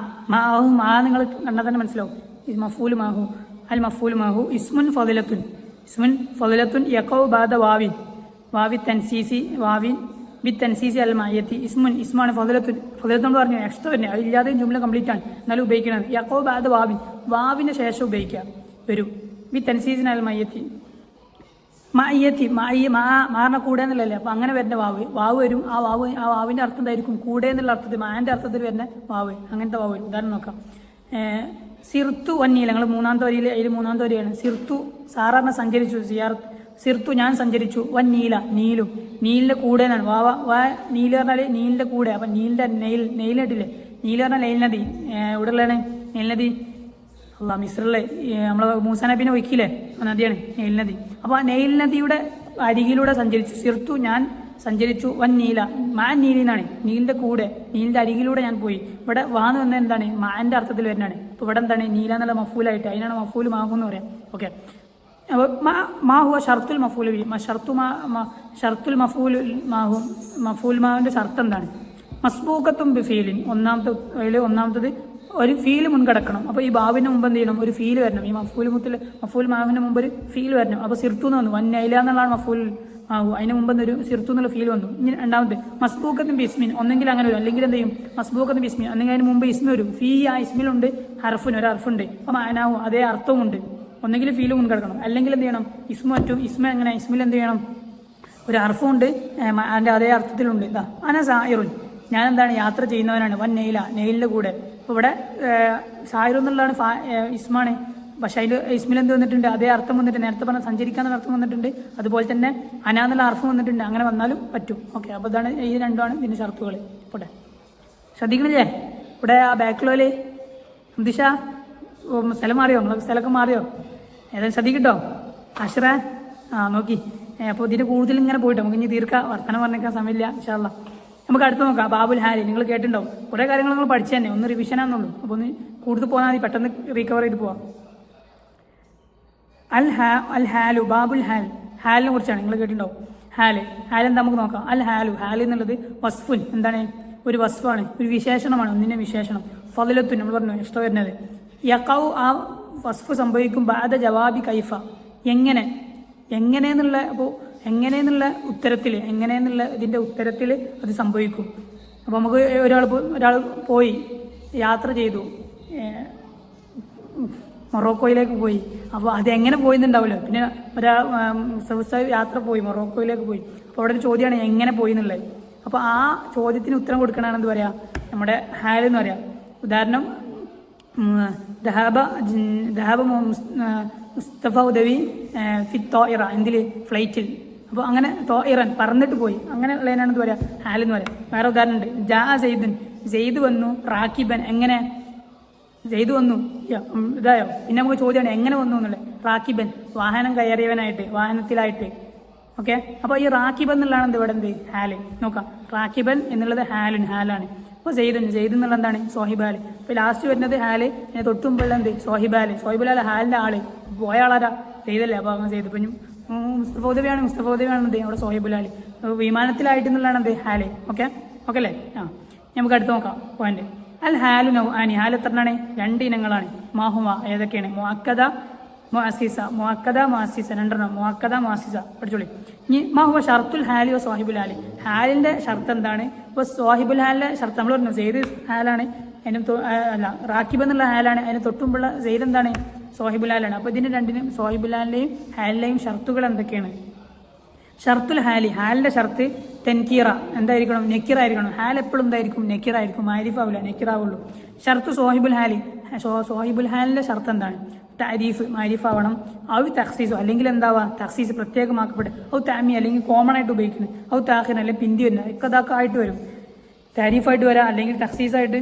മാഹു നിങ്ങൾ കണ്ടാൽ തന്നെ മനസ്സിലാവും. ഇത് മഫ്ഊലു മാഹു. അൽ മഫ്ഊലു മാഹു ഇസ്മുൻ ഫളിലത്തുൻ യഖഉ ബഅദ വാവി തൻസീസി ബി തൻസീസി അൽ മഅയത്തി. ഇസ്മാണ് ഫളിലത്തുൻ നമ്മൾ പറഞ്ഞു എക്സ്ട്രാ തന്നെ, അതില്ലാതെ ജുംല കംപ്ലീറ്റ് ആണ് എന്നാലും ഉപയോഗിക്കുന്നത്. യഖഉ ബഅദ വാവിന്റെ ശേഷം ഉപയോഗിക്കുക വരും. ബി തൻസീസിൻ അൽ മഅയത്തി മാറിന കൂടെ എന്നുള്ളല്ലേ. അപ്പൊ അങ്ങനെ വരുന്ന വാവ് വരും. ആ വാവിന്റെ അർത്ഥം എന്തായിരിക്കും, കൂടെ എന്നുള്ള അർത്ഥത്തിൽ, മാന്റെ അർത്ഥത്തിൽ വരുന്ന വാവ്, അങ്ങനത്തെ വാവ് വരും. ഉദാഹരണം നോക്കാം. സിർത്തു വന്നീല, ഞങ്ങൾ 3-ാമത്തെ വരിയിൽ, അതിൽ 3-ാമത്തെ വരിയാണ്. സിർത്തു സാധാരണ സഞ്ചരിച്ചു, സിർത്തു ഞാൻ സഞ്ചരിച്ചു. വന്നീല നീലിന്റെ കൂടെ എന്നാണ്. നീല് പറഞ്ഞാല് നീലിന്റെ കൂടെ. അപ്പൊ നീലിന്റെ നെയിലിട്ടില്ലേ, നീല് പറഞ്ഞാൽ നെയിൽ നദി. ഇവിടെയുള്ളതാണ് നെയിൽ നദി. മിസ്രിലെ നമ്മളെ മൂസാ നബീനെ ഒഴിക്കില്ലേ, നദിയാണ് നെയിൽ നദി. അപ്പൊ ആ നെയിൽ നദിയുടെ അരികിലൂടെ സഞ്ചരിച്ചു. സിർത്തു ഞാൻ സഞ്ചരിച്ചു. നീല നീലിനാണ്, നീലിന്റെ കൂടെ, നീലിന്റെ അരികിലൂടെ ഞാൻ പോയി. ഇവിടെ വാന്ന് വന്ന എന്താണ്, മാന്റെ അർത്ഥത്തിൽ വരുന്നതാണ്. ഇപ്പൊ ഇവിടെ എന്താണ്, നീല എന്നുള്ള മഫൂലായിട്ട്, അതിനാണ് മഫൂല് മാഹു എന്ന് പറയാം. ഓക്കെ. അപ്പോൾ മാഹുവ ഷർത്തുൽ മഫൂൽ ബി, ഷർത്തുൽ മഫൂൽ മാവിന്റെ ഷർത്ത് എന്താണ്? മസ്ബൂക്കത്തും ബി ഫീലിൻ, ഒന്നാമത്തത് ഒരു ഫീല് മുൻകടക്കണം. അപ്പോൾ ഈ ബാവിന്റെ മുമ്പ് എന്ത് ചെയ്യണം, ഒരു ഫീല് വരണം. ഈ മഫൂൽ മാവിന്റെ മുമ്പ് ഒരു ഫീൽ വരണം. അപ്പോൾ സിർത്തു എന്ന് വന്നു, വന്നൈല എന്നുള്ളതാണ് മഫൂൽ മാവു. അതിന് മുമ്പ് ഒരു സിർത്തു എന്നുള്ള ഫീൽ വന്നു. ഇനി രണ്ടാമത് മസ്ബൂക്കത്തും ബിസ്മിൻ, ഒന്നെങ്കിൽ അങ്ങനെ വരും, അല്ലെങ്കിൽ എന്ത് ചെയ്യും, മസ്ബൂക്കത്തും ബിസ്മിൻ, അല്ലെങ്കിൽ അതിന് മുമ്പ് ഇസ്മി വരും. ഫീ ആ ഇസ്മിലുണ്ട് ഹർഫിന് ഒരു ഹർഫുണ്ട്, അപ്പോൾ മാനാവും അതേ അർത്ഥവുമുണ്ട്. ഒന്നെങ്കിൽ ഫീല് മുൻകടക്കണം, അല്ലെങ്കിൽ എന്ത് ചെയ്യണം, ഇസ്മ പറ്റും. എങ്ങനെ, ഇസ്മിൽ എന്ത് ചെയ്യണം, ഒരു ഹർഫുണ്ട്, അതിന്റെ അതേ അർത്ഥത്തിലുണ്ട്. ഇതാ അന സായിറുൻ, ഞാൻ എന്താണ്, യാത്ര ചെയ്യുന്നവനാണ്. നെയിലിന്റെ കൂടെ. അപ്പോൾ ഇവിടെ സായിറു എന്നുള്ളതാണ് ഇസ്മാണ്, പക്ഷെ അതിൽ ഇസ്മിൽ എന്ത് വന്നിട്ടുണ്ട്, അതേ അർത്ഥം വന്നിട്ടുണ്ട്. നേരത്തെ പറഞ്ഞ സഞ്ചരിക്കാന്നുള്ള അർത്ഥം വന്നിട്ടുണ്ട്, അതുപോലെ തന്നെ അനാന്നുള്ള അർത്ഥം വന്നിട്ടുണ്ട്. അങ്ങനെ വന്നാലും പറ്റും. ഓക്കെ. അപ്പോൾ ഇതാണ് ഈ രണ്ടുമാണ് ഇതിന്റെ ഷർത്തുകൾ. പോട്ടെ, ശ്രദ്ധിക്കണില്ലേ? ഇവിടെ ആ ബാക്കിലോല് ദിശ സ്ഥലം മാറിയോ, നമ്മളെ സ്ഥലമൊക്കെ മാറിയോ? ഏതായാലും ശ്രദ്ധിക്കട്ടോ അഷ്റ. നോക്കി. അപ്പോൾ ഇതിന് കൂടുതൽ ഇങ്ങനെ പോയിട്ട് നമുക്ക് ഇനി വർത്തമാനം പറഞ്ഞേക്കാൻ സമയമില്ല. ഇൻഷാ അല്ലാഹ് നമുക്ക് അടുത്ത് നോക്കാം. ബാബുൽ ഹാലി നിങ്ങൾ കേട്ടിട്ടുണ്ടാവും. കുറേ കാര്യങ്ങൾ നിങ്ങൾ പഠിച്ചു തന്നെ, ഒന്ന് റിവിഷനാന്നുള്ളൂ. അപ്പോൾ ഒന്ന് കൂടുതൽ പോകാൻ മതി, പെട്ടെന്ന് റീകവർ ചെയ്ത് പോവാം. അൽ ഹാലു, ബാബുൽ ഹാലിനെ കുറിച്ചാണ് നിങ്ങൾ കേട്ടിട്ടുണ്ടാവും. ഹാല് എന്താ നമുക്ക് നോക്കാം. അൽ ഹാല് എന്നുള്ളത് വസ്ഫുൻ, എന്താണ്, ഒരു വസ്ഫാണ്, ഒരു വിശേഷണമാണ്, ഒന്നിന്റെ വിശേഷണം. ഫളിലത്തുൻ നമ്മൾ പറഞ്ഞു എക്സ്ട്രാ വരുന്നത്. യഖൗ ആ വസ്ഫ് സംഭവിക്കും ബാദ ജവാബി കൈഫ, എങ്ങനെയെന്നുള്ള. അപ്പോൾ എങ്ങനെയെന്നുള്ള ഇതിന്റെ ഉത്തരത്തിൽ അത് സംഭവിക്കും. അപ്പോൾ നമുക്ക് ഒരാൾ പോയി യാത്ര ചെയ്തു, മൊറോക്കോയിലേക്ക് പോയി. അപ്പോൾ അതെങ്ങനെ പോയിന്നുണ്ടാവുമല്ലോ. പിന്നെ യാത്ര പോയി, മൊറോക്കോയിലേക്ക് പോയി. അപ്പോൾ അവിടെ ഒരു ചോദ്യമാണ് എങ്ങനെ പോയി എന്നുള്ളത്. അപ്പോൾ ആ ചോദ്യത്തിന് ഉത്തരം കൊടുക്കണമെന്ന് എന്ത് പറയാ, നമ്മുടെ ഹാൽ എന്ന് പറയാം. ഉദാഹരണം ദഹാബ മുസ്തഫ ഉദവി ഫിത്ത് തോയിറ, എന്തില്, ഫ്ലൈറ്റിൽ. അപ്പോൾ അങ്ങനെ തോയിറൻ പറന്നിട്ട് പോയി, അങ്ങനെ ഉള്ളതിനാണ് എന്ത് പറയാ, ഹാൽ എന്ന് പറയാം. വേറെ ഉദാഹരണം ഉണ്ട്. സെയ്ദ് വന്നു റാക്കിബൻ, എങ്ങനെ സെയ്ദ് വന്നു, ഇതായോ. പിന്നെ നമുക്ക് ചോദ്യമാണ് എങ്ങനെ വന്നു എന്നുള്ളത്. റാക്കിബൻ വാഹനം കയറിയവനായിട്ട്, വാഹനത്തിലായിട്ട്. ഓക്കെ. അപ്പോൾ ഈ റാക്കിബൻ എന്നുള്ളതാണ് ഇവിടെ എന്ത്, ഹാല്. നോക്കാം. റാക്കിബൻ എന്നുള്ളത് ഹാലാണ്. അപ്പോൾ സെയ്ദ് എന്നുള്ള എന്താണ്, സോഹിബാല്. അപ്പോൾ ലാസ്റ്റ് വരുന്നത് ഹാല്, തൊട്ടുമുമ്പുള്ള എന്ത്, സോഹിബാല്. ഹാലിന്റെ ആള്, പോയ ആളാരാ, സെയ്ദല്ലേ. അപ്പോൾ അങ്ങനെ സെയ്ദ്. പിന്നെ മുസ്തഫ ഉദവിയാണ് എന്ത്, അവിടെ സോഹിബുലാല്. വിമാനത്തിലായിട്ട് എന്നുള്ളതാണ് എന്ത്, ഹാല്. ഓക്കെ അല്ലേ. നമുക്ക് അടുത്ത് നോക്കാം പോയിന്റ്. അൽ ഹാലു നൗആനി, ഹാൽ എത്രണ്ണാണ്, 2 ഇനങ്ങളാണ്. മാഹുവ ഏതൊക്കെയാണ്? മുഅക്കദ, മുഅസ്സിസ. മുഅക്കദ, മുഅസ്സിസ രണ്ടെണ്ണം. മുഅക്കദ, മുഅസ്സിസ പഠിച്ചോളി. ഇനി മാഹുവ ഷർത്തുൽ ഹാലി വ സ്വാഹിബുൽ ഹാലി. ഹാലിന്റെ ഷർത്ത് എന്താണ്? ഇപ്പോൾ സ്വാഹിബുൽ ഹാലിന്റെ ഷർത്ത് നമ്മൾ പറഞ്ഞു സെയ്ദ് ഹാലാണ്, അതിന് അല്ല റാക്കിബ് എന്നുള്ള ഹാലാണ്, അതിന് തൊട്ടുമുമ്പുള്ള സെയ്ദ് എന്താണ്? സ്വാഹിബുൽ ഹാലാണ്. അപ്പോൾ ഇതിന് രണ്ടിനും സ്വാഹിബുൽ ഹാലിന്റെയും ഹാലിന്റെയും ഷർത്തുകൾ എന്തൊക്കെയാണ്? ഷർത്തുൽ ഹാലി, ഹാലിന്റെ ഷർത്ത് തെൻകീറ എന്തായിരിക്കണം? നെക്കിറായിരിക്കണം. ഹാൽ എപ്പോഴും എന്തായിരിക്കും? നെക്കിറായിരിക്കും. മാരിഫാവില്ല, നെക്കിറാവുള്ളൂ. ഷർത്ത് സോഹിബുൽ ഹാലി, സോഹിബുൽ ഹാലിന്റെ ഷർത്ത് എന്താണ്? താരീഫ്, മാരിഫാവണം. ഔ തഖ്സീസ്, അല്ലെങ്കിൽ എന്താവാ? തഖ്സീസ് പ്രത്യേകമാക്കപ്പെടും. ഔ താമി, അല്ലെങ്കിൽ കോമൺ ആയിട്ട് ഉപയോഗിക്കുന്നത്. ഔ താഖിർ, അല്ലെങ്കിൽ പിന്തി വരുന്ന ഇക്കതാക്ക ആയിട്ട് വരും. താരീഫായിട്ട് വരാം, അല്ലെങ്കിൽ തഖ്സീസായിട്ട്,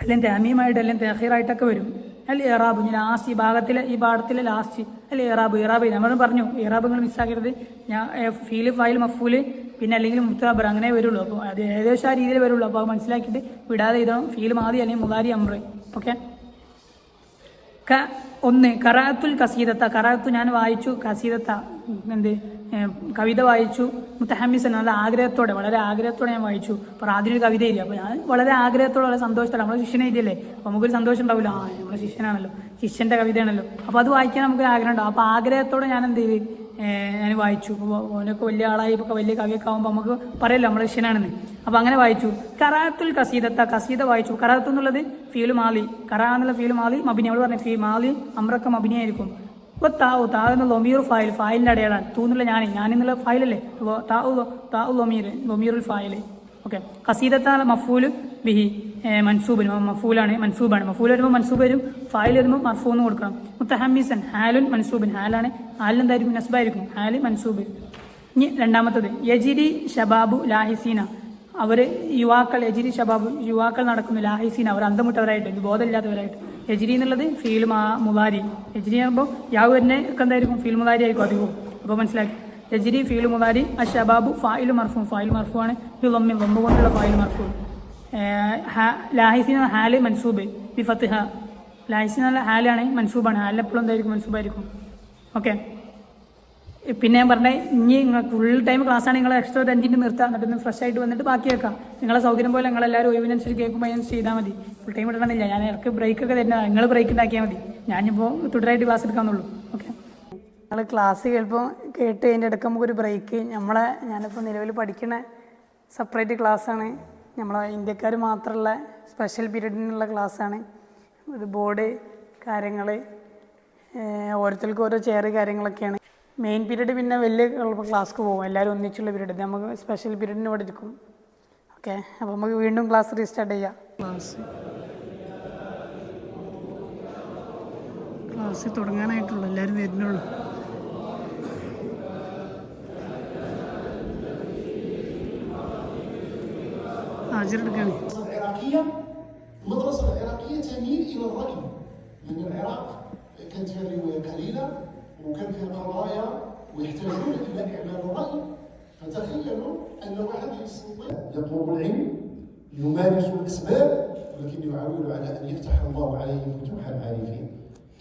അല്ലെങ്കിൽ താമീമായിട്ട്, അല്ലെങ്കിൽ തഖീറായിട്ടൊക്കെ വരും. അല്ല ഇറാബ്, ലാസ്റ്റ് ഈ പാഠത്തിലെ ലാസ്റ്റ് അല്ല ഇറാബ് നമ്മൾ പറഞ്ഞു. ഇറാബ് നിങ്ങൾ മിസ്സാക്കരുത്. ഞാൻ ഫീല്, ഫൈൽ, മഫൂല്, പിന്നെ അല്ലെങ്കിൽ മുത്താബർ അങ്ങനെ വരുള്ളൂ. അപ്പോൾ അത് ഏകദേശം ആ രീതിയിൽ വരുള്ളൂ. അപ്പോൾ അത് മനസ്സിലാക്കിയിട്ട് വിടാതെ ഇതാണ് ഫീൽ മാതി അല്ലെങ്കിൽ മുതാരി അമ്ര. ഓക്കെ. ഒന്ന് ഖറാഅത്തുൽ ഖസീദത്ത, ഖറാഅത്തു ഞാൻ വായിച്ചു, ഖസീദത്ത എന്ത് കവിത വായിച്ചു, മുത്തഹമ്മിസൻ നല്ല ആഗ്രഹത്തോടെ, വളരെ ആഗ്രഹത്തോടെ ഞാൻ വായിച്ചു. അപ്പോൾ ആദ്യം കവിത ഇല്ല, അപ്പോൾ ഞാൻ വളരെ ആഗ്രഹത്തോടെ, വളരെ സന്തോഷത്തോടെ, നമ്മളെ ശിഷ്യനെ എഴുതിയല്ലേ, അപ്പോൾ നമുക്കൊരു സന്തോഷം ഉണ്ടാവില്ല. നമ്മളെ ശിഷ്യനാണല്ലോ, ശിഷ്യന്റെ കവിതയാണല്ലോ, അപ്പോൾ അത് വായിക്കാൻ നമുക്കൊരു ആഗ്രഹം ഉണ്ടാവും. അപ്പോൾ ആഗ്രഹത്തോടെ ഞാൻ എന്ത് ചെയ്ത് ഞാൻ വായിച്ചു. ഓനൊക്കെ വലിയ ആളായി, ഇപ്പോൾ വലിയ കവിയൊക്കെ ആകുമ്പോൾ നമുക്ക് പറയല്ലോ നമ്മളെ ശിഷ്യനാണെന്ന്. അപ്പോൾ അങ്ങനെ വായിച്ചു. ഖറാഅത്തുൽ ഖസീദത്ത, ഖസീദ വായിച്ചു. ഖറാഅത്തു എന്നുള്ളത് ഫീൽ മാലി, ഖറാ എന്നുള്ള ഫീൽ മാലി മബിനി. അവൾ പറഞ്ഞു ഫീൽ മാലി അമ്രക്ക മബിനിയായിരിക്കും. ഇപ്പോൾ താ എന്നുള്ള ലൊമീർ ഫായിൽ, ഫായിലിൻ്റെ അടയാളാണ്. തൂ എന്നുള്ള ഞാനെന്നുള്ള ഫായിലല്ലേ, അപ്പോൾ താ ലൊമീറുൽ ഫായിൽ. ഓക്കെ. ഖസീദത്ത മഫൂല് ബിഹി മൻസൂബിന്, മഫൂലാണ്, മൻസൂബാണ്. മഫൂൽ വരുമ്പോൾ മൻസൂബ് വരും, ഫായിൽ വരുമ്പോൾ മർഫൂ എന്ന് കൊടുക്കണം. മുത്തഹമ്മിസൻ ഹാലുൻ മൻസൂബിൻ, ഹാലാണ്, ഹാലിൽ എന്തായിരിക്കും? നസ്ബായിരിക്കും. ഹാല് മൻസൂബ്. ഇനി രണ്ടാമത്തത് യജിരി ഷബാബു ലാഹിസീന, അവർ യുവാക്കൾ, യജിരി ഷബാബു യുവാക്കൾ നടക്കുന്നു, ലാഹിസീന അവർ അന്തമുട്ടവരായിട്ട്, ബോധമില്ലാത്തവരായിട്ട്. യജിരി എന്നുള്ളത് ഫീൽ മുതാരി. യജിരി ആകുമ്പോൾ യാവ് തന്നെ ഒക്കെ എന്തായിരിക്കും? ഫീൽ മുതാരി ആയിരിക്കും അധികവും. അപ്പോൾ മനസ്സിലാക്കി. യജിരി ഫീൽ മുതാരി, അഷബാബു ഫായിലു മർഫൂ, ഫായിൽ മർഫൂ ആണ്. ലൊമ്പ് കൊണ്ടുള്ള ഫായിൽ മർഫൂ. ലാഹിസീന ഹാല് മൻസൂബ് ബി ഫത്ത്ഹ, ലാഹിസീന ഹാലാണ്, മൻസൂബാണ്. ഹാലിൽ എപ്പോഴും എന്തായിരിക്കും? മൻസൂബായിരിക്കും. ഓക്കെ. പിന്നെ ഞാൻ പറഞ്ഞത് ഇനി നിങ്ങൾക്ക് ഫുൾ ടൈം ക്ലാസ്സാണ്, നിങ്ങൾ എക്സ്ട്രാ ഒരു 5 മിനിറ്റ് നിർത്താം, എന്നിട്ട് ഫ്രഷ് ആയിട്ട് വന്നിട്ട് ബാക്കി വെക്കാം. നിങ്ങളെ സൗകര്യം പോലെ നിങ്ങളെല്ലാവരും ഒഴിവിനനുസരിച്ച് കേൾക്കുമ്പോൾ അതിനനുസരിച്ച് ചെയ്താൽ മതി. ഫുൾ ടൈം ഇടണമെന്നില്ല. ഞാൻ ഇടയ്ക്ക് ബ്രേക്കൊക്കെ തരുന്ന, നിങ്ങൾ ബ്രേക്ക് ഉണ്ടാക്കിയാൽ മതി. ഞാനിപ്പോൾ തുടരായിട്ട് ക്ലാസ് എടുക്കാമെന്നുള്ളൂ. ഓക്കെ. നിങ്ങൾ ക്ലാസ് കേൾപ്പോൾ കേട്ട് അതിൻ്റെ ഇടയ്ക്ക് നമുക്കൊരു ബ്രേക്ക്. ഞാനിപ്പോൾ നിലവിൽ പഠിക്കുന്ന സെപ്പറേറ്റ് ക്ലാസ്സാണ്. നമ്മളെ ഇന്ത്യക്കാർ മാത്രമുള്ള സ്പെഷ്യൽ പീരീഡിനുള്ള ക്ലാസ്സാണ് ഇത്. ബോർഡ് കാര്യങ്ങൾ, ഓരോരുത്തർക്കും ഓരോ ചെയർ കാര്യങ്ങളൊക്കെയാണ്. മെയിൻ പീരീഡ് പിന്നെ വലിയ ക്ലാസ്ക്ക് പോകും, എല്ലാവരും ഒന്നിച്ചുള്ള പീരീഡ്. നമുക്ക് സ്പെഷ്യൽ പീരീഡിന് ഇവിടെ ഇരിക്കും. ഓക്കെ. അപ്പോൾ നമുക്ക് വീണ്ടും ക്ലാസ് റീസ്റ്റാർട്ട് ചെയ്യാം. ക്ലാസ് തുടങ്ങാനായിട്ടുള്ളൂ, എല്ലാവരും വരുന്നുള്ളൂ. ഹാജരെടുക്കുകയാണ്. المدرسة العراقية تميل إلى الركب، لأن العراق كانت فيها رواية قليلة وكان فيها قضايا ويحتاجون إلى إعمال الرأي. فتخيلوا أن واحد يستطيع يطلب العلم، يمارس الأسباب، ولكن يعول على أن يفتح الله عليه فتوح العارفين.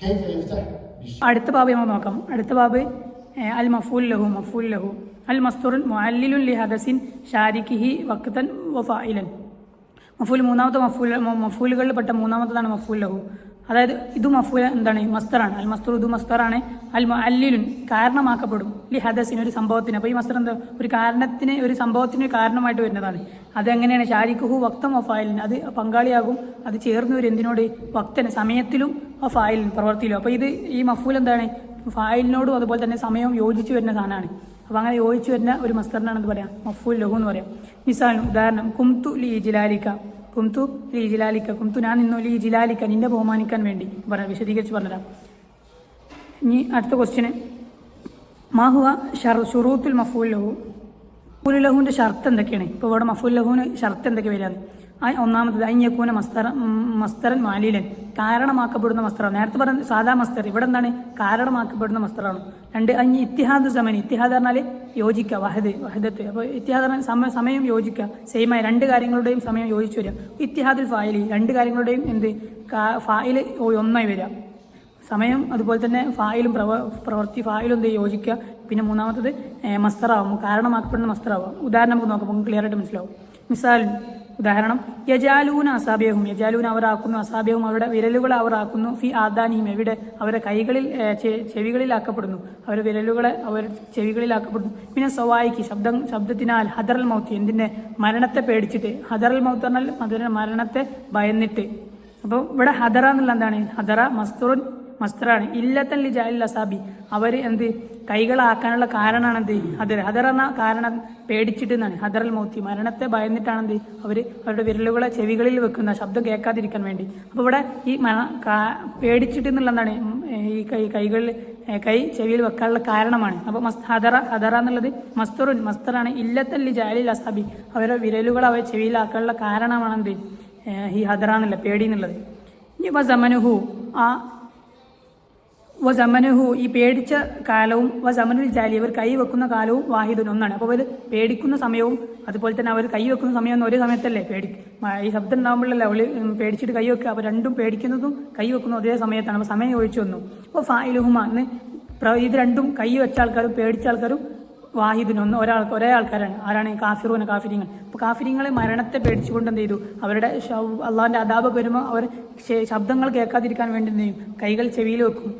كيف يفتح؟ അടുത്ത ബാബ് നമ്മൾ നോക്കാം. അടുത്ത ബാബ് അൽ മഫൂൽ ലഹു, മഫൂൽ ലഹു അൽ മസ്തുറുൻ മുഅല്ലിലുൻ ലി ഹദസിൻ ഷാരിക്കിഹി വഖ്തൻ വഫായിലൻ. മഫൂൽ മൂന്നാമത്തെ മഫൂലുകളിൽ പെട്ട മൂന്നാമത്തതാണ് മഫൂൽ ലഹു. അതായത് ഇത് മഫൂൽ എന്താണ്? മസ്തറാണ്. അൽ മസ്തുർ ഇത് മസ്തറാണ്. അൽ മുഅല്ലിലുൻ കാരണമാക്കപ്പെടും ലി ഹദസിന്, ഒരു സംഭവത്തിന്. അപ്പോൾ ഈ മസ്തർ എന്താ? ഒരു കാരണത്തിന്, ഒരു സംഭവത്തിന് കാരണമായിട്ട് വരുന്നതാണ്. അതെങ്ങനെയാണ്? ഷാരിക്കുഹു വക്തം വഫായിലിൻ, അത് പങ്കാളിയാകും, അത് ചേർന്ന് വരും എന്തിനോട്? വക്തന്, സമയത്തിലും വഫായിലിൻ, പ്രവർത്തിയിലും. അപ്പോൾ ഇത് ഈ മഫൂൽ എന്താണ്? ഫായിലിനോടും അതുപോലെ തന്നെ സമയവും യോജിച്ച് വരുന്ന സാധനമാണ്. അപ്പോൾ അങ്ങനെ യോജിച്ച് വരുന്ന ഒരു മസ്തറിനാണെന്ന് പറയാം, മഫൂൽ ലഹു എന്ന് പറയാം. മിസാലും ഉദാഹരണം, കുംതു ലി ജിലാലിക്ക, കുംതു ലി ജിലാലിക്ക, കുംതു ഞാൻ നിന്നു ലി ജിലാലിക്ക, നിന്നെ ബഹുമാനിക്കാൻ വേണ്ടി പറയാം, വിശദീകരിച്ച് പറഞ്ഞുതരാം. ഇനി അടുത്ത ക്വസ്റ്റ്യന്, മാഹുവ ഷുറൂത്തുൽ മഫൂൽ ലഹു, മഫൂൽ ലഹുവിൻ്റെ ഷർത്ത് എന്തൊക്കെയാണ്? ഇപ്പോൾ ഇവിടെ മഫൂൽ ലഹുവിന് ഷർത്ത് എന്തൊക്കെ വരാണ്? ഒന്നാമത്തത് അയ്യക്കൂന മസ്തറൻ മാലിലൻ, കാരണമാക്കപ്പെടുന്ന മസ്തറാണ്. നേരത്തെ പറഞ്ഞ സാധാ മസ്തർ, ഇവിടെ എന്താണ്? കാരണമാക്കപ്പെടുന്ന മസ്തറാണ്. രണ്ട് അഞ്ഞ് ഇത്തിഹാദ് സമൻ, ഇത്തിഹാദ് പറഞ്ഞാൽ യോജിക്കുക, വഹദത്ത്. അപ്പോൾ ഇത്തിഹാദ് പറഞ്ഞാൽ സമയം യോജിക്കുക, സെയിമായി രണ്ട് കാര്യങ്ങളുടെയും സമയം യോജിച്ചു വരിക. ഇത്തിഹാദുൽ ഫായിലി, രണ്ട് കാര്യങ്ങളുടെയും എന്ത്? ഫായിൽ ഒന്നായി വരിക, സമയം അതുപോലെ തന്നെ ഫായിലും പ്രവൃത്തി ഫായിലും എന്ത് യോജിക്കുക. പിന്നെ മൂന്നാമത്തത് മസ്തറാവും, കാരണമാക്കപ്പെടുന്ന മസ്തറാവും. ഉദാഹരണം നമുക്ക് നോക്കാം, നമുക്ക് ക്ലിയർ ആയിട്ട് മനസ്സിലാവും. മിസാൽ ഉദാഹരണം യജാലൂന അസാബിയഹും, യജാലൂന അവർ ആക്കുന്നു, അസാബിയഹും അവരുടെ വിരലുകൾ അവർ ആക്കുന്നു, ഫി ആദാനിയും എവിടെ അവരുടെ കൈകളിൽ ചെവികളിലാക്കപ്പെടുന്നു, അവരുടെ വിരലുകളെ അവർ ചെവികളിലാക്കപ്പെടുന്നു. പിന്നെ സവായിക്ക് ശബ്ദത്തിനാൽ ഹദറൽ മൗത്ത് എന്തിന്റെ മരണത്തെ പേടിച്ചിട്ട്, ഹദറൽ മൗത്ത് പറഞ്ഞാൽ മരണത്തെ ഭയന്നിട്ട്. അപ്പോൾ ഇവിടെ ഹദറ എന്നുള്ള എന്താണ്, ഹദറ മസ്തറാണ്. ഇല്ലത്തല്ലി ജാലിൽ അസാബി അവർ എന്ത് കൈകളാക്കാനുള്ള കാരണമാണ് എന്ത് ഹദർ എന്ന കാരണം പേടിച്ചിട്ട് എന്നാണ്. ഹദറൽ മൗത്തി മരണത്തെ ഭയന്നിട്ടാണ് എന്ത് അവരുടെ വിരലുകളെ ചെവികളിൽ വെക്കുന്ന ശബ്ദം കേൾക്കാതിരിക്കാൻ വേണ്ടി. അപ്പോൾ ഇവിടെ ഈ പേടിച്ചിട്ട് എന്നുള്ള എന്താണ് ഈ കൈകളിൽ കൈ ചെവിയിൽ വെക്കാനുള്ള കാരണമാണ്. അപ്പോൾ ഹദറ എന്നുള്ളത് മസ്തറാണ്. ഇല്ലത്തല്ലി ജാലിൽ അസാബി അവരുടെ വിരലുകൾ അവ ചെവിയിലാക്കാനുള്ള കാരണമാണ് എന്ത് ഈ ഹദറ എന്നുള്ള പേടി എന്നുള്ളത്. ഇനി വസമനുഹു വസമനുഹു ഈ പേടിച്ച കാലവും വസമനുൽ ജാലി അവർ കൈ വെക്കുന്ന കാലവും വാഹിദുൻ ഒന്നാണ്. അപ്പോൾ അവർ പേടിക്കുന്ന സമയവും അതുപോലെ തന്നെ അവർ കൈ വെക്കുന്ന സമയം ഒരേ സമയത്തല്ലേ ഈ ശബ്ദം ഉണ്ടാകുമ്പോഴല്ലേ അവൾ പേടിച്ചിട്ട് കൈ വെക്കുക. അപ്പോൾ രണ്ടും പേടിക്കുന്നതും കൈ വെക്കുന്നതും ഒരേ സമയത്താണ്. അപ്പോൾ സമയം ഒഴിച്ചു വന്നു. അപ്പോൾ ഫായിലുഹുമ എന്ന് ഇത് രണ്ടും കൈ വെച്ച ആൾക്കാരും പേടിച്ച ആൾക്കാരും വാഹിദിന് ഒരേ ആൾക്കാരാണ്. ആരാണ്? കാഫിരിങ്ങൾ. അപ്പോൾ കാഫിരിങ്ങളെ മരണത്തെ പേടിച്ചുകൊണ്ട് എന്ത് ചെയ്തു, അവരുടെ അള്ളാഹിന്റെ അദാബ് വരുമ്പോൾ അവർ ശബ്ദങ്ങൾ കേൾക്കാതിരിക്കാൻ വേണ്ടി എന്ത് ചെയ്യും, കൈകൾ ചെവിയിൽ വെക്കും.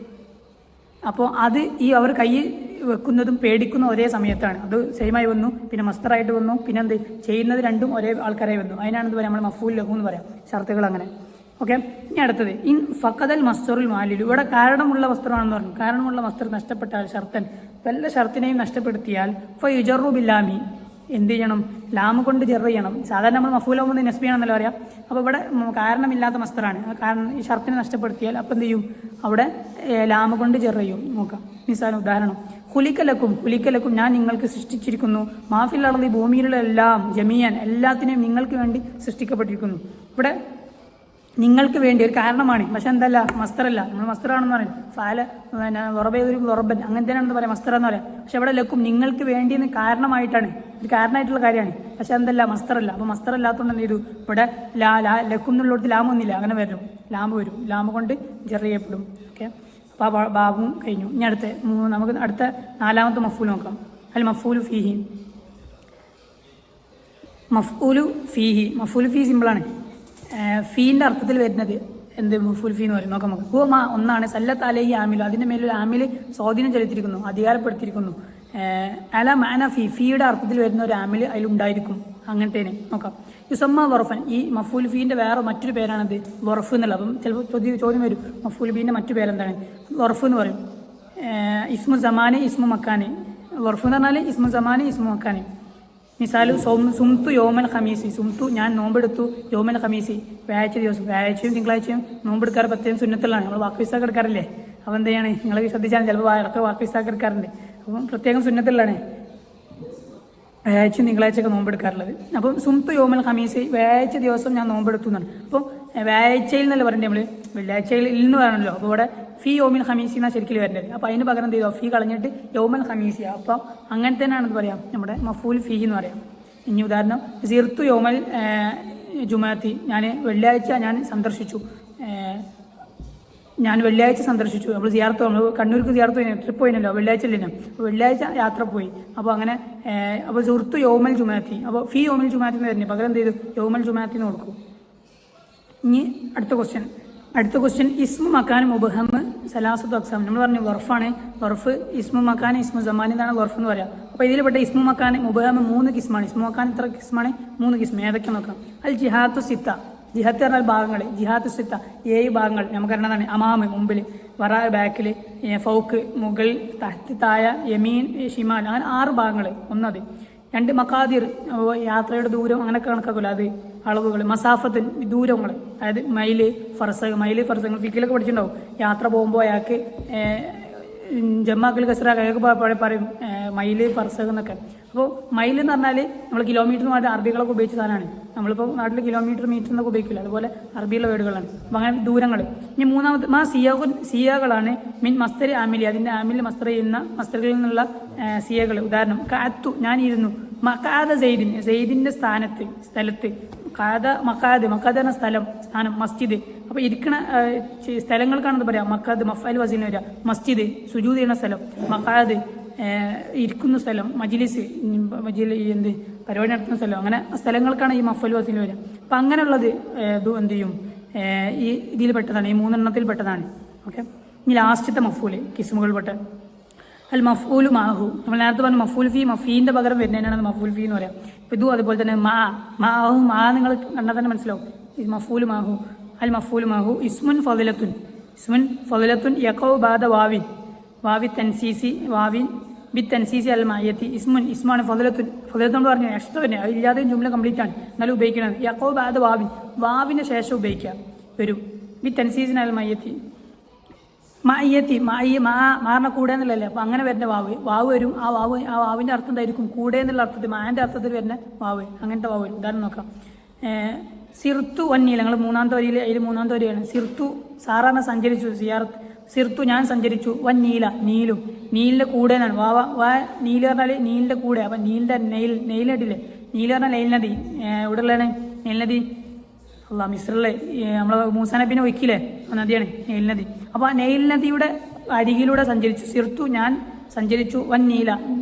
അപ്പോൾ അത് അവർ കൈ വെക്കുന്നതും പേടിക്കുന്ന ഒരേ സമയത്താണ്. അത് സെയിമായി വന്നു, പിന്നെ മസ്തറായിട്ട് വന്നു, പിന്നെ എന്ത് ചെയ്യുന്നത് രണ്ടും ഒരേ ആൾക്കാരായി വന്നു. അതിനാണ് പറയാം നമ്മൾ മഫൂൽ ലഹു എന്ന് പറയാം. ഷർത്തുകൾ അങ്ങനെ. ഓക്കെ. ഇനി അടുത്തത് ഇൻ ഫഖദൽ മസ്തറുൽ മാലിലു. ഇവിടെ കാരണമുള്ള വസ്ത്രമാണെന്ന് പറഞ്ഞു. കാരണമുള്ള വസ്ത്രം നഷ്ടപ്പെട്ടാൽ ഷർത്തൻ വല്ല ഷർത്തിനെയും നഷ്ടപ്പെടുത്തിയാൽ ഫയുജറു ബില്ലാമി എന്ത് ചെയ്യണം, ലാമ് കൊണ്ട് ജെർ ചെയ്യണം. സാധാരണ നമ്മൾ മഫൂലാവുമ്പോൾ നസ്ബിയാണെന്നല്ലോ പറയാം. അപ്പോൾ ഇവിടെ കാരണമില്ലാത്ത മസ്തറാണ്. കാരണം ഈ ഷർത്തിനെ നഷ്ടപ്പെടുത്തിയാൽ അപ്പം എന്ത് ചെയ്യും, അവിടെ ലാമ് കൊണ്ട് ജെർ ചെയ്യും. നോക്കാം നിസാൻ ഉദാഹരണം. ഹുലിക്കലക്കും ഞാൻ നിങ്ങൾക്ക് സൃഷ്ടിച്ചിരിക്കുന്നു, മാഫിൽ അർളി ഭൂമിയിലുള്ള എല്ലാം ജമിയാൻ എല്ലാത്തിനെയും നിങ്ങൾക്ക് വേണ്ടി സൃഷ്ടിക്കപ്പെട്ടിരിക്കുന്നു. ഇവിടെ നിങ്ങൾക്ക് വേണ്ടി ഒരു കാരണമാണ്, പക്ഷെ എന്തല്ല മസ്തറല്ല. നമ്മൾ മസ്തറാണെന്ന് പറയും. ഫാല ഉറബേതൊരു ഉറബൻ അങ്ങനത്തേനാണെന്ന് പറയാം, മസ്തറ എന്ന് പറയാം. പക്ഷെ ഇവിടെ ലക്കും നിങ്ങൾക്ക് വേണ്ടിയെന്ന് കാരണമായിട്ടാണ്, ഒരു കാരണമായിട്ടുള്ള കാര്യമാണ്. പക്ഷെ എന്തല്ല മസ്തറല്ല. അപ്പോൾ മസ്തറല്ലാത്തതുകൊണ്ട് എന്ത് ചെയ്തു, ഇവിടെ ലക്കും എന്നുള്ളിടത്ത് ലാമ് ഒന്നില്ല, അങ്ങനെ വരും, ലാമ് വരും, ലാമ് കൊണ്ട് ജെർ ചെയ്യപ്പെടും. ഓക്കെ. അപ്പോൾ ആ ബാബും കഴിഞ്ഞു. ഇനി നമുക്ക് അടുത്ത നാലാമത്തെ മഫൂൽ നോക്കാം. അൽ മഫൂലു ഫീഹി. മഫൂലു ഫീ സിമ്പിളാണ്. ഫീൻ്റെ അർത്ഥത്തിൽ വരുന്നത് എന്ത് മഫൂൽ ഫീ എന്ന് പറയും. നോക്കാം നമുക്ക്. ഹുവ ഒന്നാണ് സല്ലത്ത് അലൈഹി ആമിലു അതിൻ്റെ മേലൊരു ആമിൽ സ്വാധീനം ചെലുത്തിയിരിക്കുന്നു, അധികാരപ്പെടുത്തിയിരിക്കുന്നു. അല മാന ഫീയുടെ അർത്ഥത്തിൽ വരുന്ന ഒരു ആമിൽ അതിലുണ്ടായിരിക്കും. അങ്ങനത്തേന് നോക്കാം. യുസമ്മ വറഫൻ ഈ മഫൂൽ ഫീൻ്റെ വേറെ മറ്റൊരു പേരാണത് വറഫ് എന്നുള്ളത്. അപ്പം ചിലപ്പോൾ ചോദ്യം വരും മഫൂൽ ഫീൻ്റെ മറ്റു പേരെന്താണ്, വറഫ് എന്ന് പറയും. ഇസ്മു സമാനി ഇസ്മു മക്കാനി. വറഫ് എന്ന് പറഞ്ഞാൽ ഇസ്മു സമാനി ഇസ്മു മക്കാനി. മിസാലു സുംതു യോമൽ ഖമീസി. സുംതു ഞാൻ നോമ്പെടുത്തു, യോമൽ ഖമീസി വ്യാഴ്ച ദിവസം. വ്യാഴ്ചയും തിങ്കളാഴ്ചയും നോമ്പെടുക്കാറ് പ്രത്യേകം സുന്നത്തുള്ളതാണ്. നമ്മൾ വാക്ക് വിസാക്ക് എടുക്കാറില്ലേ? അപ്പോൾ എന്ത് ചെയ്യാണ്, നിങ്ങൾ ശ്രദ്ധിച്ചാൽ ചിലപ്പോൾ ഇടയ്ക്ക് വാക്ക് വിസാക്ക് എടുക്കാറുണ്ട്. അപ്പം പ്രത്യേകം സുന്നത്തുള്ളതാണ് വ്യാഴ്ചയും തിങ്കളാഴ്ചയൊക്കെ നോമ്പെടുക്കാറുള്ളത്. അപ്പം സുംതു യോമൽ ഖമീസി വ്യാഴ്ച ദിവസം ഞാൻ നോമ്പെടുത്തു എന്നാണ്. അപ്പോൾ വ്യാഴ്ചയിൽ എന്നല്ല പറയണ്ടേ നമ്മൾ, വെള്ളിയാഴ്ചയിൽ ഇല്ലെന്ന് പറയണല്ലോ. അപ്പോൾ ഇവിടെ ഫീ യോമിൽ ഖമീസി എന്നാണ് ശരിക്കും വരേണ്ടത്. അപ്പോൾ അതിന് പകരം എന്ത് ചെയ്തോ, ഫീ കളഞ്ഞിട്ട് യോമൽ ഖമീസി. അപ്പോൾ അങ്ങനെ തന്നെയാണെന്ന് പറയാം, നമ്മുടെ മഫൂൽ ഫീ എന്ന് പറയാം. ഇനി ഉദാഹരണം സിർത്തു യോമൽ ജുമാത്തി. ഞാൻ വെള്ളിയാഴ്ച സന്ദർശിച്ചു. നമ്മൾ സിയാർത്ത്, നമ്മൾ കണ്ണൂർക്ക് സിയാർത്ത് ട്രിപ്പ് പോയിനല്ലോ, വെള്ളിയാഴ്ച ഇല്ലല്ലോ. അപ്പോൾ വെള്ളിയാഴ്ച യാത്ര പോയി. അപ്പോൾ അങ്ങനെ അപ്പോൾ സുഹൃത്ത് യോമൽ ജുമാത്തി. അപ്പോൾ ഫീ യോമൽ ജുമാത്തി എന്ന് വരുന്നത് പകരം എന്ത് ചെയ്തു, യോമൽ ജുമാത്തി എന്ന് കൊടുക്കും. ഇനി അടുത്ത ക്വസ്റ്റ്യൻ ഇസ്മു മക്കാൻ മുബഹം സലാസത്തു അക്സാം. നമ്മൾ പറഞ്ഞു വർഫാണ്. വർഫ് ഇസ്മു മക്കാൻ ഇസ്മു സമാൻ എന്നാണ് വർഫ് എന്ന് പറയാം. അപ്പോൾ ഇതിൽപ്പെട്ട ഇസ്മു മക്കാൻ മുബഹം 3 കിസ്മാണ്. ഇസ്മു മക്കാൻ ഇത്ര കിസ്മാണ്, 3 കിസ്മ. ഏതൊക്കെ നോക്കാം. അൽ ജിഹാത്തു സിത്ത. ജിഹത്ത് പറഞ്ഞാൽ ഭാഗങ്ങൾ. ജിഹാത്തു സിത്ത 7 ഭാഗങ്ങൾ നമുക്കറിയണതാണ്. അമാമ് മുമ്പിൽ, വറാ ബാക്കിൽ, ഫൗക്ക് മുകൾ, തഹ്ത് താഴെ, യമീൻ ഷിമാൽ, അങ്ങനെ 6 ഭാഗങ്ങൾ. ഒന്നത്. 2 മക്കാദിർ യാത്രയുടെ ദൂരം അങ്ങനെയൊക്കെ കണക്കാക്കില്ല, അത് അളവുകൾ. മസാഫത്ത് ദൂരങ്ങൾ, അതായത് മൈല് ഫർസങ്ങൾ ഫിക്കിലൊക്കെ പഠിച്ചിട്ടുണ്ടാവും. യാത്ര പോകുമ്പോൾ അയാൾക്ക് ജമ്മാക്കിൽ കസറ അയാൾക്ക് പറയും മൈല് ഫർസഖ് എന്നൊക്കെ. അപ്പോൾ മൈൽ എന്ന് പറഞ്ഞാൽ നമ്മൾ കിലോമീറ്റർ എന്ന് പറഞ്ഞാൽ അറബികളൊക്കെ ഉപയോഗിച്ച സാധനമാണ്. നമ്മളിപ്പോൾ നാട്ടിൽ കിലോമീറ്റർ മീറ്റർ എന്നൊക്കെ ഉപയോഗിക്കില്ല, അതുപോലെ അറബിയുള്ള വേർഡുകളാണ്. അപ്പോൾ അങ്ങനെ ദൂരങ്ങൾ. ഇനി മൂന്നാമത്തെ സിയകളാണ് മിൻ മസ്തരി ആമിലി. അതിൻ്റെ ആമിൽ മസ്തർ ചെയ്യുന്ന മസ്തറിൽ നിന്നുള്ള സിയകൾ. ഉദാഹരണം കാത്തു ഞാനിരുന്നു. മക്കാദ സെയ്ദിന്റെ സ്ഥലത്ത്. മക്കാദ് എന്ന സ്ഥാനം മസ്ജിദ്. അപ്പോൾ ഇരിക്കണ സ്ഥലങ്ങൾക്കാണെന്ന് പറയാം മക്കാദ്. മഫ്അൽ വസീൽ വരിക. മസ്ജിദ് സുജൂദ് ചെയ്യുന്ന സ്ഥലം. മക്കാദ് ഇരിക്കുന്ന സ്ഥലം. മജ്ലിസ് പരിപാടി നടത്തുന്ന സ്ഥലം, അങ്ങനെ സ്ഥലങ്ങൾക്കാണ് ഈ മഫ്ഉൽ വസീൽ വരിക. അപ്പം അങ്ങനെയുള്ളത് ഇത് എന്ത് ചെയ്യും, ഈ ഇതിൽ പെട്ടതാണ്, ഈ 3 എണ്ണത്തിൽ പെട്ടതാണ്. ഓക്കെ, ഇനി ലാസ്റ്റത്തെ മഫ്ഊല് കിസ്മുകൾപ്പെട്ട അൽ മഫ്ഊലു മാഹു. നമ്മൾ നേരത്തെ പറഞ്ഞ മഫ്ഊൽ ഫീ, മഫീൻ്റെ പകരം വരുന്നതിനാണ് മഫ്ഊൽ ഫീ എന്ന് പറയാം. ഇപ്പം ഇതും അതുപോലെ തന്നെ മാഹു നിങ്ങൾ കണ്ടാൽ തന്നെ മനസ്സിലാവും. മഫ്ഊലു മാഹു, അൽ മഫ്ഊലു മാഹു ഇസ്മുൻ ഫളിലത്തുൻ യഖഉ ബഅദ വാവി തൻസീസി ബി തൻസീസി അൽ മഅയ്യത്തി. ഇസ്മാണ് ഫളിലത്തുൻ നമ്മൾ പറഞ്ഞു എക്സ്ട്രാ തന്നെ, അതില്ലാതെ ജുംല കംപ്ലീറ്റ് ആണ് എന്നാലും ഉപയോഗിക്കുന്നത്. യഖഉ ബഅദ വാവിൻ്റെ ശേഷം ഉപയോഗിക്കുക വരും. ബി തൻസീസിൻ അൽ മഅയ്യത്തി മാറിന കൂടെ എന്നുള്ളല്ലേ. അപ്പം അങ്ങനെ വരുന്ന വാവ് വരും. ആ വാവിൻ്റെ അർത്ഥം എന്തായിരിക്കും, കൂടെ എന്നുള്ള അർത്ഥത്തിൽ, മാൻ്റെ അർത്ഥത്തിൽ വരുന്ന വാവ്, അങ്ങനത്തെ വാവ് വരും. ഉദാഹരണം നോക്കാം. സിർത്തു വന്നീല, ഞങ്ങൾ 3-ാമത്തെ വരിയിൽ, അതിൽ 3-ാമത്തെ വരിയാണ്. സിർത്തു സാധാരണ സഞ്ചരിച്ചു, സിർത്തു ഞാൻ സഞ്ചരിച്ചു. നീലും, നീലിൻ്റെ കൂടെ എന്നാണ്. നീല് പറഞ്ഞാൽ നീലിൻ്റെ കൂടെ. അപ്പം നീലിൻ്റെ നെയിലിട്ടില്ലേ, നീല് പറഞ്ഞാൽ നെയിൽ നദി. ഇവിടെ ഉള്ളതാണ് നെയിൽ നദി. മിസ്രിലെ നമ്മളെ മൂസാ നബിനെ ഒഴിക്കില്ലേ, ആ നദിയാണ് നെയിൽ നദി. അപ്പോൾ ആ നെയിൽ നദിയുടെ അരികിലൂടെ സഞ്ചരിച്ചു. സിർത്തു ഞാൻ സഞ്ചരിച്ചു. നീല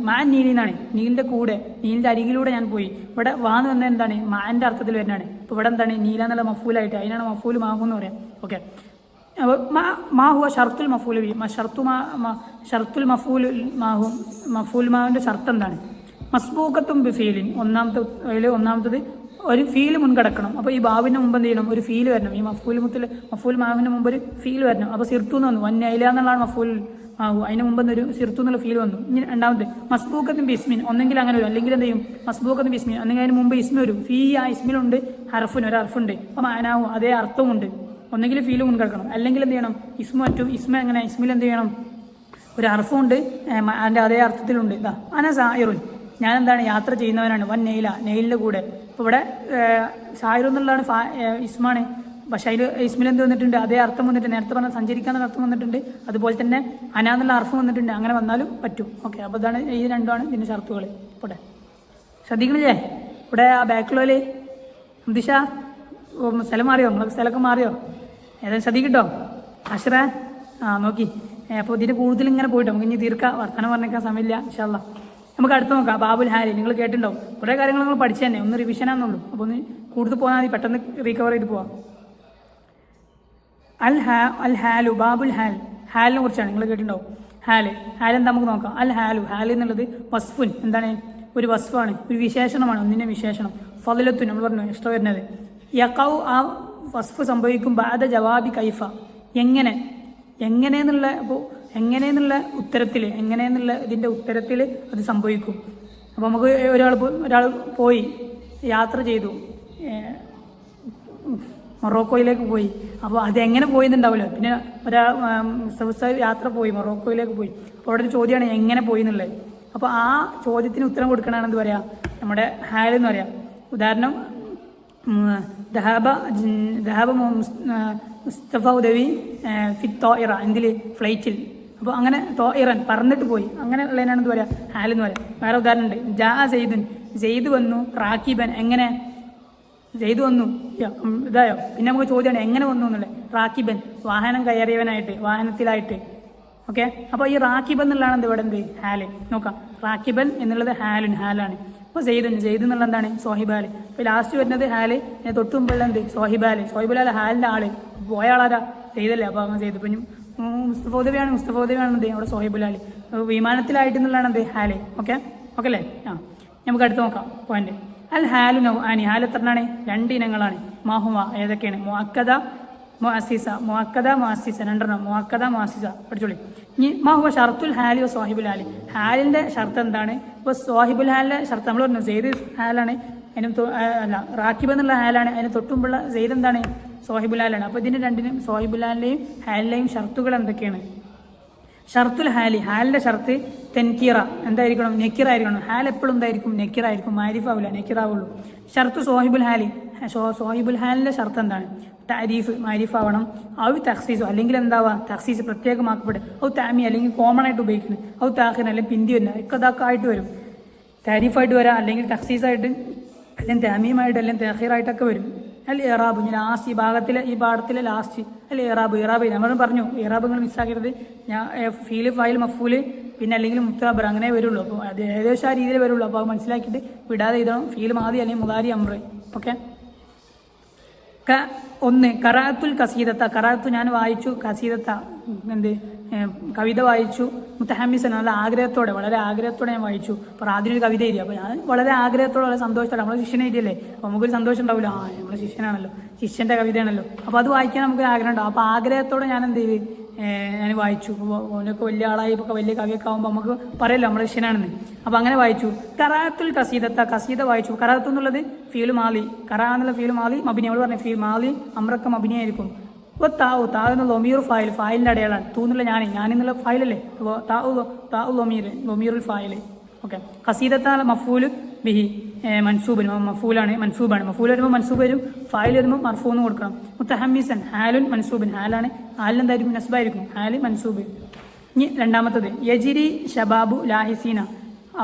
നീലിന്നാണ്, നീലിൻ്റെ കൂടെ, നീലിൻ്റെ അരികിലൂടെ ഞാൻ പോയി. ഇവിടെ വാന്ന് വന്നത് എന്താണ്, മാൻ്റെ അർത്ഥത്തിൽ വരുന്നതാണ്. ഇപ്പോൾ ഇവിടെ എന്താണ്, നീല എന്നുള്ള മഫൂലായിട്ട്, അതിനാണ് മഫൂൽ മാഹു എന്ന് പറയാം. ഓക്കെ, അപ്പോൾ മാഹുവ ഷർത്തുൽ മഫൂൽ ബി, ഷർത്തുൽ മഫൂൽ മാഹുവിൻ്റെ ഷർത്ത് എന്താണ്, മസ്ബൂക്കത്തും ബി ഫീലിൻ. ഒന്നാമത്തത് ഒരു ഫീല് മുൻകടക്കണം. അപ്പോൾ ഈ ബാവിൻ്റെ മുമ്പ് എന്ത് ചെയ്യണം, ഒരു ഫീല് വരണം. ഈ മഫൂൽ മാവിൻ്റെ മുമ്പ് ഒരു ഫീൽ വരണം. അപ്പോൾ സിർത്തു എന്ന് വന്നു, വന്നയില എന്നുള്ളതാണ് മഫൂൽ മാഹു. അതിന് മുമ്പ് ഒരു സിർത്തു എന്നുള്ള ഫീൽ വന്നു. ഇനി രണ്ടാമത് മസ്ബൂക്കത്തും ബിസ്മിൻ, ഒന്നെങ്കിൽ അങ്ങനെ വരും, അല്ലെങ്കിൽ എന്ത് ചെയ്യും, മസ്ബൂക്കത്തും ബിസ്മിൻ, അല്ലെങ്കിൽ അതിന് മുമ്പ് ഇസ്മി വരും. ഫീ ആ ഇസ്മിലുണ്ട് ഹർഫിന് ഒരു ഹർഫുണ്ട്, അപ്പോൾ മാനാവും അതേ അർത്ഥമുണ്ട്. ഒന്നെങ്കിൽ ഫീല് മുൻകടക്കണം, അല്ലെങ്കിൽ എന്ത് ചെയ്യണം, ഇസ്മ എങ്ങനെ, ഇസ്മിൽ എന്ത് ചെയ്യണം, ഒരു ഹർഫുണ്ട്, അതിൻ്റെ അതേ അർത്ഥത്തിലുണ്ട്. ഇതാ സായിറുൻ, ഞാൻ എന്താണ്, യാത്ര ചെയ്യുന്നവനാണ്. നെയിലിൻ്റെ കൂടെ. അപ്പോൾ ഇവിടെ സായിറു എന്നുള്ളതാണ് ഇസ്മാണ്. പക്ഷേ അതിൽ ഇസ്മിൽ എന്ത് വന്നിട്ടുണ്ട്, അതേ അർത്ഥം വന്നിട്ടുണ്ട്. നേരത്തെ പറഞ്ഞാൽ സഞ്ചരിക്കാനുള്ള അർത്ഥം വന്നിട്ടുണ്ട്. അതുപോലെ തന്നെ എന്നുള്ള അർത്ഥം വന്നിട്ടുണ്ട്. അങ്ങനെ വന്നാലും പറ്റും. ഓക്കെ, അപ്പോൾ ഇതാണ് ഈ രണ്ടുമാണ് ഇതിൻ്റെ ഷർത്തുകൾ. ഇവിടെ ശ്രദ്ധിക്കണില്ലേ, ഇവിടെ ആ ബാക്കിലോല് ദിശ സ്ഥലം മാറിയോ, നമ്മളെ സ്ഥലമൊക്കെ മാറിയോ, ഏതായാലും ശ്രദ്ധിക്കട്ടോ അഷ്റ. നോക്കി. അപ്പോൾ ഇതിൻ്റെ കൂടുതൽ ഇങ്ങനെ പോയിട്ട് നമുക്ക് ഇനി തീർക്കാം, വർത്തമാനം പറഞ്ഞേക്കാൻ സമയമില്ല. ഇൻഷാ അല്ലാ നമുക്ക് അടുത്ത് നോക്കാം. ബാബുൽ ഹാലി നിങ്ങൾ കേട്ടിട്ടുണ്ടാവും. കുറേ കാര്യങ്ങൾ നമ്മൾ പഠിച്ചു തന്നെ, ഒന്ന് റിവിഷനാണെന്നുള്ളൂ. അപ്പോൾ ഒന്ന് കൂടുതൽ പോകാൻ മതി, പെട്ടെന്ന് റീകവർ ചെയ്ത് പോവാം. അൽ ഹാലു, ബാബുൽ ഹാലിനെ കുറിച്ചാണ് നിങ്ങൾ കേട്ടിട്ടുണ്ടാവും. ഹാൽ എന്താ നമുക്ക് നോക്കാം. അൽ ഹാൽ എന്നുള്ളത് വസ്ഫുൻ, എന്താണ്, ഒരു വസ്ഫാണ്, ഒരു വിശേഷണമാണ്, ഒന്നിൻ്റെ വിശേഷണം. ഫളിലത്തുൻ നമ്മൾ പറഞ്ഞു എക്സ്ട്രാ വരുന്നത്. യഖൗ ആ വസ്ഫ് സംഭവിക്കും ബാദ ജവാബി കൈഫ, എങ്ങനെയെന്നുള്ള. അപ്പോൾ എങ്ങനെയെന്നുള്ള ഉത്തരത്തിൽ, എങ്ങനെയെന്നുള്ള ഇതിൻ്റെ ഉത്തരത്തിൽ അത് സംഭവിക്കും. അപ്പോൾ നമുക്ക് ഒരാൾ പോയി യാത്ര ചെയ്തു, മൊറോക്കോയിലേക്ക് പോയി. അപ്പോൾ അതെങ്ങനെ പോയെന്നുണ്ടാവില്ല. പിന്നെ യാത്ര പോയി, മൊറോക്കോയിലേക്ക് പോയി. അപ്പോൾ അവിടെ ഒരു ചോദ്യമാണ് എങ്ങനെ പോയി എന്നുള്ളത്. അപ്പോൾ ആ ചോദ്യത്തിന് ഉത്തരം കൊടുക്കണമെന്ന് എന്താ പറയുക, നമ്മുടെ ഹാൽ എന്ന് പറയാം. ഉദാഹരണം, ദഹാബ മുസ്തഫ ഉദവി ഫിത് തോയിറ, എന്തിൽ, ഫ്ലൈറ്റിൽ. അപ്പോൾ അങ്ങനെ തോയിറൻ പറന്നിട്ട് പോയി, അങ്ങനെ ഉള്ളതിനാണ് എന്താ പറയുക, ഹാൽ എന്ന് പറയാം. വേറെ ഉദാഹരണം ഉണ്ട്, ജെയ്ദ് വന്നു, റാക്കിബൻ, എങ്ങനെ ജെയ്ദ് വന്നു, ഇതായോ. പിന്നെ നമുക്ക് ചോദ്യമാണ് എങ്ങനെ വന്നു എന്നുള്ളത്. റാക്കിബൻ വാഹനം കയറിയവനായിട്ട്, വാഹനത്തിലായിട്ട്. ഓക്കെ, അപ്പോൾ ഈ റാക്കിബൻ എന്നുള്ളതാണ് എന്ത്, ഇവിടെ എന്ത്, ഹാല്. നോക്കാം, റാക്കിബൻ എന്നുള്ളത് ഹാലാണ്. അപ്പോൾ ജെയ്ദ് എന്നുള്ള എന്താണ്, സോഹിബാല്. അപ്പോൾ ലാസ്റ്റ് വരുന്നത് ഹാല്, തൊട്ട് മുമ്പുള്ള എന്ത്, സോഹിബാല് ഹാലിൻ്റെ ആള്, പോയ ആളാരാ, ജെയ്ദല്ലേ. അപ്പോൾ അങ്ങനെ ചെയ്തു. പിന്നെ മുസ്തഫ ഉദവിയാണ് എന്ത്, അവിടെ സോഹിബുലാല്. വിമാനത്തിലായിട്ട് എന്നുള്ളതാണ് എന്ത്, ഹാല്. ഓക്കെ അല്ലേ. നമുക്ക് അടുത്ത് നോക്കാം പോയിന്റ്. അൽ ഹാലു നൗആനി, ഹാൽ എത്രയാണ്, 2 ഇനങ്ങളാണ്. മാഹുമ ഏതൊക്കെയാണ്, മുഅക്കദ മുഅസ്സിസ, രണ്ടെണ്ണം, മുഅക്കദ മുഅസ്സിസ. പഠിച്ചോളി. ഇനി മാഹുവ ഷർത്തുൽ ഹാലി വ സ്വാഹിബുൽ ഹാലി, ഹാലിൻ്റെ ഷർത്ത് എന്താണ്. ഇപ്പോൾ സ്വാഹിബുൽ ഹാലിൻ്റെ ഷർത്ത് നമ്മൾ പറഞ്ഞു, സെയ്ദ് ഹാലാണ്, അതിനും റാക്കിബ് എന്നുള്ള ഹാലാണ്, അതിന് തൊട്ടുമുമ്പുള്ള സെയ്ദ് എന്താണ്, സ്വാഹിബുൽ ഹാലാണ്. അപ്പോൾ ഇതിൻ്റെ രണ്ടിനും, സ്വാഹിബുൽ ഹാലിൻ്റെയും ഹാലിൻ്റെയും ഷർത്തുകൾ എന്തൊക്കെയാണ്. ഷർത്തുൽ ഹാലിൻ്റെ ഷർത്ത് തെൻകീറ, എന്തായിരിക്കണം, നെക്കിറായിരിക്കണം. ഹാൽ എപ്പോഴും എന്തായിരിക്കും, നെക്കിറായിരിക്കും, മാരിഫാവില്ല, നെക്കിറാവുള്ളൂ. ഷർത്ത് സോഹിബുൽ ഹാലിൻ്റെ ഷർത്ത് എന്താണ്, താരീഫ്, മാരിഫാവണം. ഔ തഖ്സീസ്, അല്ലെങ്കിൽ എന്താവാ, തഖ്സീസ് പ്രത്യേകമാക്കപ്പെടും. ഔ താമി, അല്ലെങ്കിൽ കോമൺ ആയിട്ട് ഉപയോഗിക്കുന്നത്. ഔ താഖിർ, അല്ലെങ്കിൽ പിന്തി വരുന്നത്. ഇതൊക്കെ ആയിട്ട് വരും. താരീഫായിട്ട് വരാം, അല്ലെങ്കിൽ തഖ്സീസായിട്ട്, അല്ലെങ്കിൽ താമിയുമായിട്ട്, അല്ലെങ്കിൽ താഖീറായിട്ടൊക്കെ വരും. അൽ ഇറാബ് ലാസ്റ്റ് ഈ പാഠത്തിലെ ലാസ്റ്റ് അൽ ഇറാബ് നമ്മൾ പറഞ്ഞു ഇറാബ് നിങ്ങൾ മിസ്സാക്കരുത്. ഞാൻ ഫീല് ഫൈൽ മഫൂല് പിന്നെ അല്ലെങ്കിൽ മുത്താബർ അങ്ങനെ വരുള്ളൂ. അപ്പോൾ അത് ഏകദേശം ആ രീതിയിൽ വരുള്ളൂ. അപ്പോൾ അത് മനസ്സിലാക്കിയിട്ട് വിടാതെ ഇതാണ് ഫീൽ മാതി അല്ലെങ്കിൽ മുതാരി അമ്ര. ഓക്കെ. ഒന്ന് കറാത്തുൽ കസീദത്ത, കറാത്തു ഞാൻ വായിച്ചു, കസീദത്ത എന്ത് കവിത വായിച്ചു, മുത്തഹമ്മിസൻ നല്ല ആഗ്രഹത്തോടെ വളരെ ആഗ്രഹത്തോടെ ഞാൻ വായിച്ചു. അപ്പോൾ അതിനൊരു കവിത എഴുതി. അപ്പോൾ ഞാൻ വളരെ ആഗ്രഹത്തോടെ വളരെ സന്തോഷത്തോടെ നമ്മളെ ശിഷ്യനെ എഴുതിയല്ലേ, അപ്പോൾ നമുക്കൊരു സന്തോഷം ഉണ്ടാവില്ല, നമ്മളെ ശിഷ്യനാണല്ലോ, ശിഷ്യൻ്റെ കവിതയാണല്ലോ, അപ്പോൾ അത് വായിക്കാൻ നമുക്കൊരു ആഗ്രഹം ഉണ്ടാവും. അപ്പോൾ ആഗ്രഹത്തോടെ ഞാൻ എന്ത് ചെയ്ത് ഞാൻ വായിച്ചു. അപ്പോൾ ഓനൊക്കെ വലിയ ആളായി ഇപ്പോൾ വലിയ കവിയൊക്കെ ആകുമ്പോൾ നമുക്ക് പറയല്ലോ നമ്മളെ ശിഷ്യനാണെന്ന്. അപ്പോൾ അങ്ങനെ വായിച്ചു. കറാത്തുൽ കസീദത്ത, കസീദ വായിച്ചു. കറാത്തു എന്നുള്ളത് ഫീൽ മാലി, കറാ എന്നുള്ള ഫീൽ മാലി മബിനി, നമ്മൾ പറഞ്ഞ ഫീൽ മാലി അമ്രക്ക മബിനിയായിരിക്കും. അപ്പോൾ താ എന്നുള്ള ലൊമീർ ഫായിൽ, ഫായിലിൻ്റെ അടയാളാണ്. തൂ എന്നുള്ള ഞാനെന്നുള്ള ഫായിലല്ലേ, അപ്പോൾ താ ലൊമീറുൽ ഫായിൽ. ഓക്കെ. കസീദത്ത മഫൂല് ബിഹി മൻസൂബിന്, മഫൂലാണ് മൻസൂബാണ്. മഫൂൽ വരുമ്പോൾ മൻസൂബ് വരും, ഫായിൽ വരുമ്പോൾ മർഫൂ എന്ന് കൊടുക്കണം. മുത്തഹമ്മിസൻ ഹാലുൻ മൻസൂബിൻ, ഹാലാണ് ഹാലിനെന്തായിരിക്കും നസ്ബായിരിക്കും, ഹാല് മൻസൂബ്. ഇനി രണ്ടാമത്തത് യജിരി ഷബാബു ലാഹിസീന,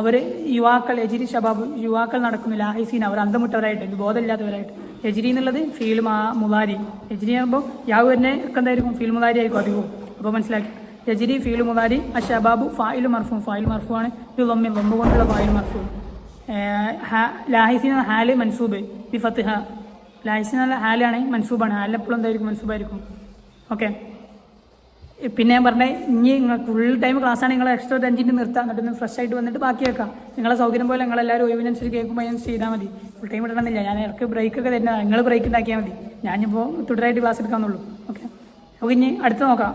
അവർ യുവാക്കൾ, യജിരി ഷബാബു യുവാക്കൾ നടക്കുന്നു, ലാഹിസീന അവർ അന്തമുട്ടവരായിട്ട് ബോധമില്ലാത്തവരായിട്ട്. യജിരി എന്നുള്ളത് ഫീൽ മുലാരി, യജിരി ആകുമ്പോൾ യാവ് തന്നെ ഒക്കെ എന്തായിരിക്കും ഫീൽ മുലാരി ആയിരിക്കും അധികവും. അപ്പോൾ മനസ്സിലാക്കി യജിരി ഫീൽ മുലാരി, അഷബാബു ഫായിൽ മർഫൂ, ഫായിൽ മർഫൂ ആണ്, ഇത് ലൊമ്പ് കൊണ്ടുള്ള ഫായിൽ മർഫൂ. ലാഹിസീന ഹാല് മൻസൂബ് ബി ഫത്ത്ഹ, ലാഹിസീന ഹാലാണ് മൻസൂബാണ്, ഹാലെപ്പോഴും എന്തായിരിക്കും മൻസൂബായിരിക്കും. ഓക്കെ. പിന്നെ ഞാൻ പറഞ്ഞത് ഇനി നിങ്ങൾ ഫുൾ ടൈം ക്ലാസ്സാണ്, നിങ്ങൾ എക്സ്ട്രാ ഒരു 5 മിനിറ്റ് നിർത്താം, എന്നിട്ട് ഫ്രഷ് ആയിട്ട് വന്നിട്ട് ബാക്കി വെക്കാം. നിങ്ങളെ സൗകര്യം പോലെ നിങ്ങളെല്ലാവരും ഒഴിവിനനുസരിച്ച് കേൾക്കുമ്പോൾ അതിനനുസരിച്ച് ചെയ്താൽ മതി. ഫുൾ ടൈം ഇടണമെന്നില്ല, ഞാൻ ഇടയ്ക്ക് ബ്രേക്കൊക്കെ തരുന്ന, നിങ്ങൾ ബ്രേക്ക് ഉണ്ടാക്കിയാൽ മതി, ഞാനിപ്പോൾ തുടരായിട്ട് ക്ലാസ് എടുക്കാമെന്നുള്ളൂ. ഓക്കെ. അപ്പോൾ ഇനി അടുത്ത് നോക്കാം.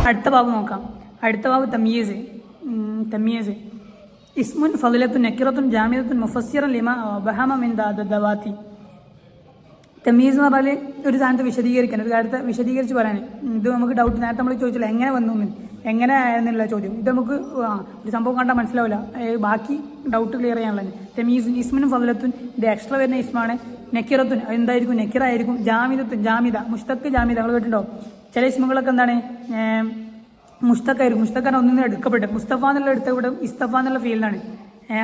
അടുത്ത ബാബ് നോക്കാം. അടുത്ത ബാബ് തമീസ്. ഇസ്മുൻ ഫളിലത്തുൻ നക്കിറത്തുൻ ജാമിദത്തുൻ മുഫസ്സിറൻ ലിമാ ബഹമ മിൻ ദവാത്തി. തമീസ് എന്ന് പറഞ്ഞാൽ ഒരു സാധനത്തെ വിശദീകരിക്കാൻ, ഒരു കാര്യത്തെ വിശദീകരിച്ച് പറയാൻ. ഇത് നമുക്ക് ഡൗട്ട്, നേരത്തെ നമ്മൾ ചോദിച്ചില്ല എങ്ങനെ വന്നു എന്ന്, എങ്ങനെ ആയിരുന്നില്ല ചോദ്യം. ഇത് നമുക്ക് ഒരു സംഭവം കണ്ടാൽ മനസ്സിലാവില്ല, ബാക്കി ഡൗട്ട് ക്ലിയർ ചെയ്യാനുള്ളത്. തമീസ് ഇസ്മുൻ ഫളിലത്തുൻ, ഇത് എക്സ്ട്രാ വരുന്ന ഇസ്മാണ്. നക്കിറത്തുൻ എന്തായിരിക്കും, നക്കിറായിരിക്കും. ജാമിദത്തുൻ ജാമിദ, മുസ്തഖ് ജാമിദ നമ്മൾ കേട്ടിട്ടുണ്ടോ. ചില ഇസ്മുകളൊക്കെ എന്താണ് മുസ്തഖായിരിക്കും, മുസ്തഖാണ് ഒന്നിൽ നിന്ന് എടുക്കപ്പെട്ടത്, മുസ്തഫ എന്നുള്ള എടുക്കപ്പെട്ടത് ഇസ്തഫ എന്നുള്ള ഫീൽഡാണ്.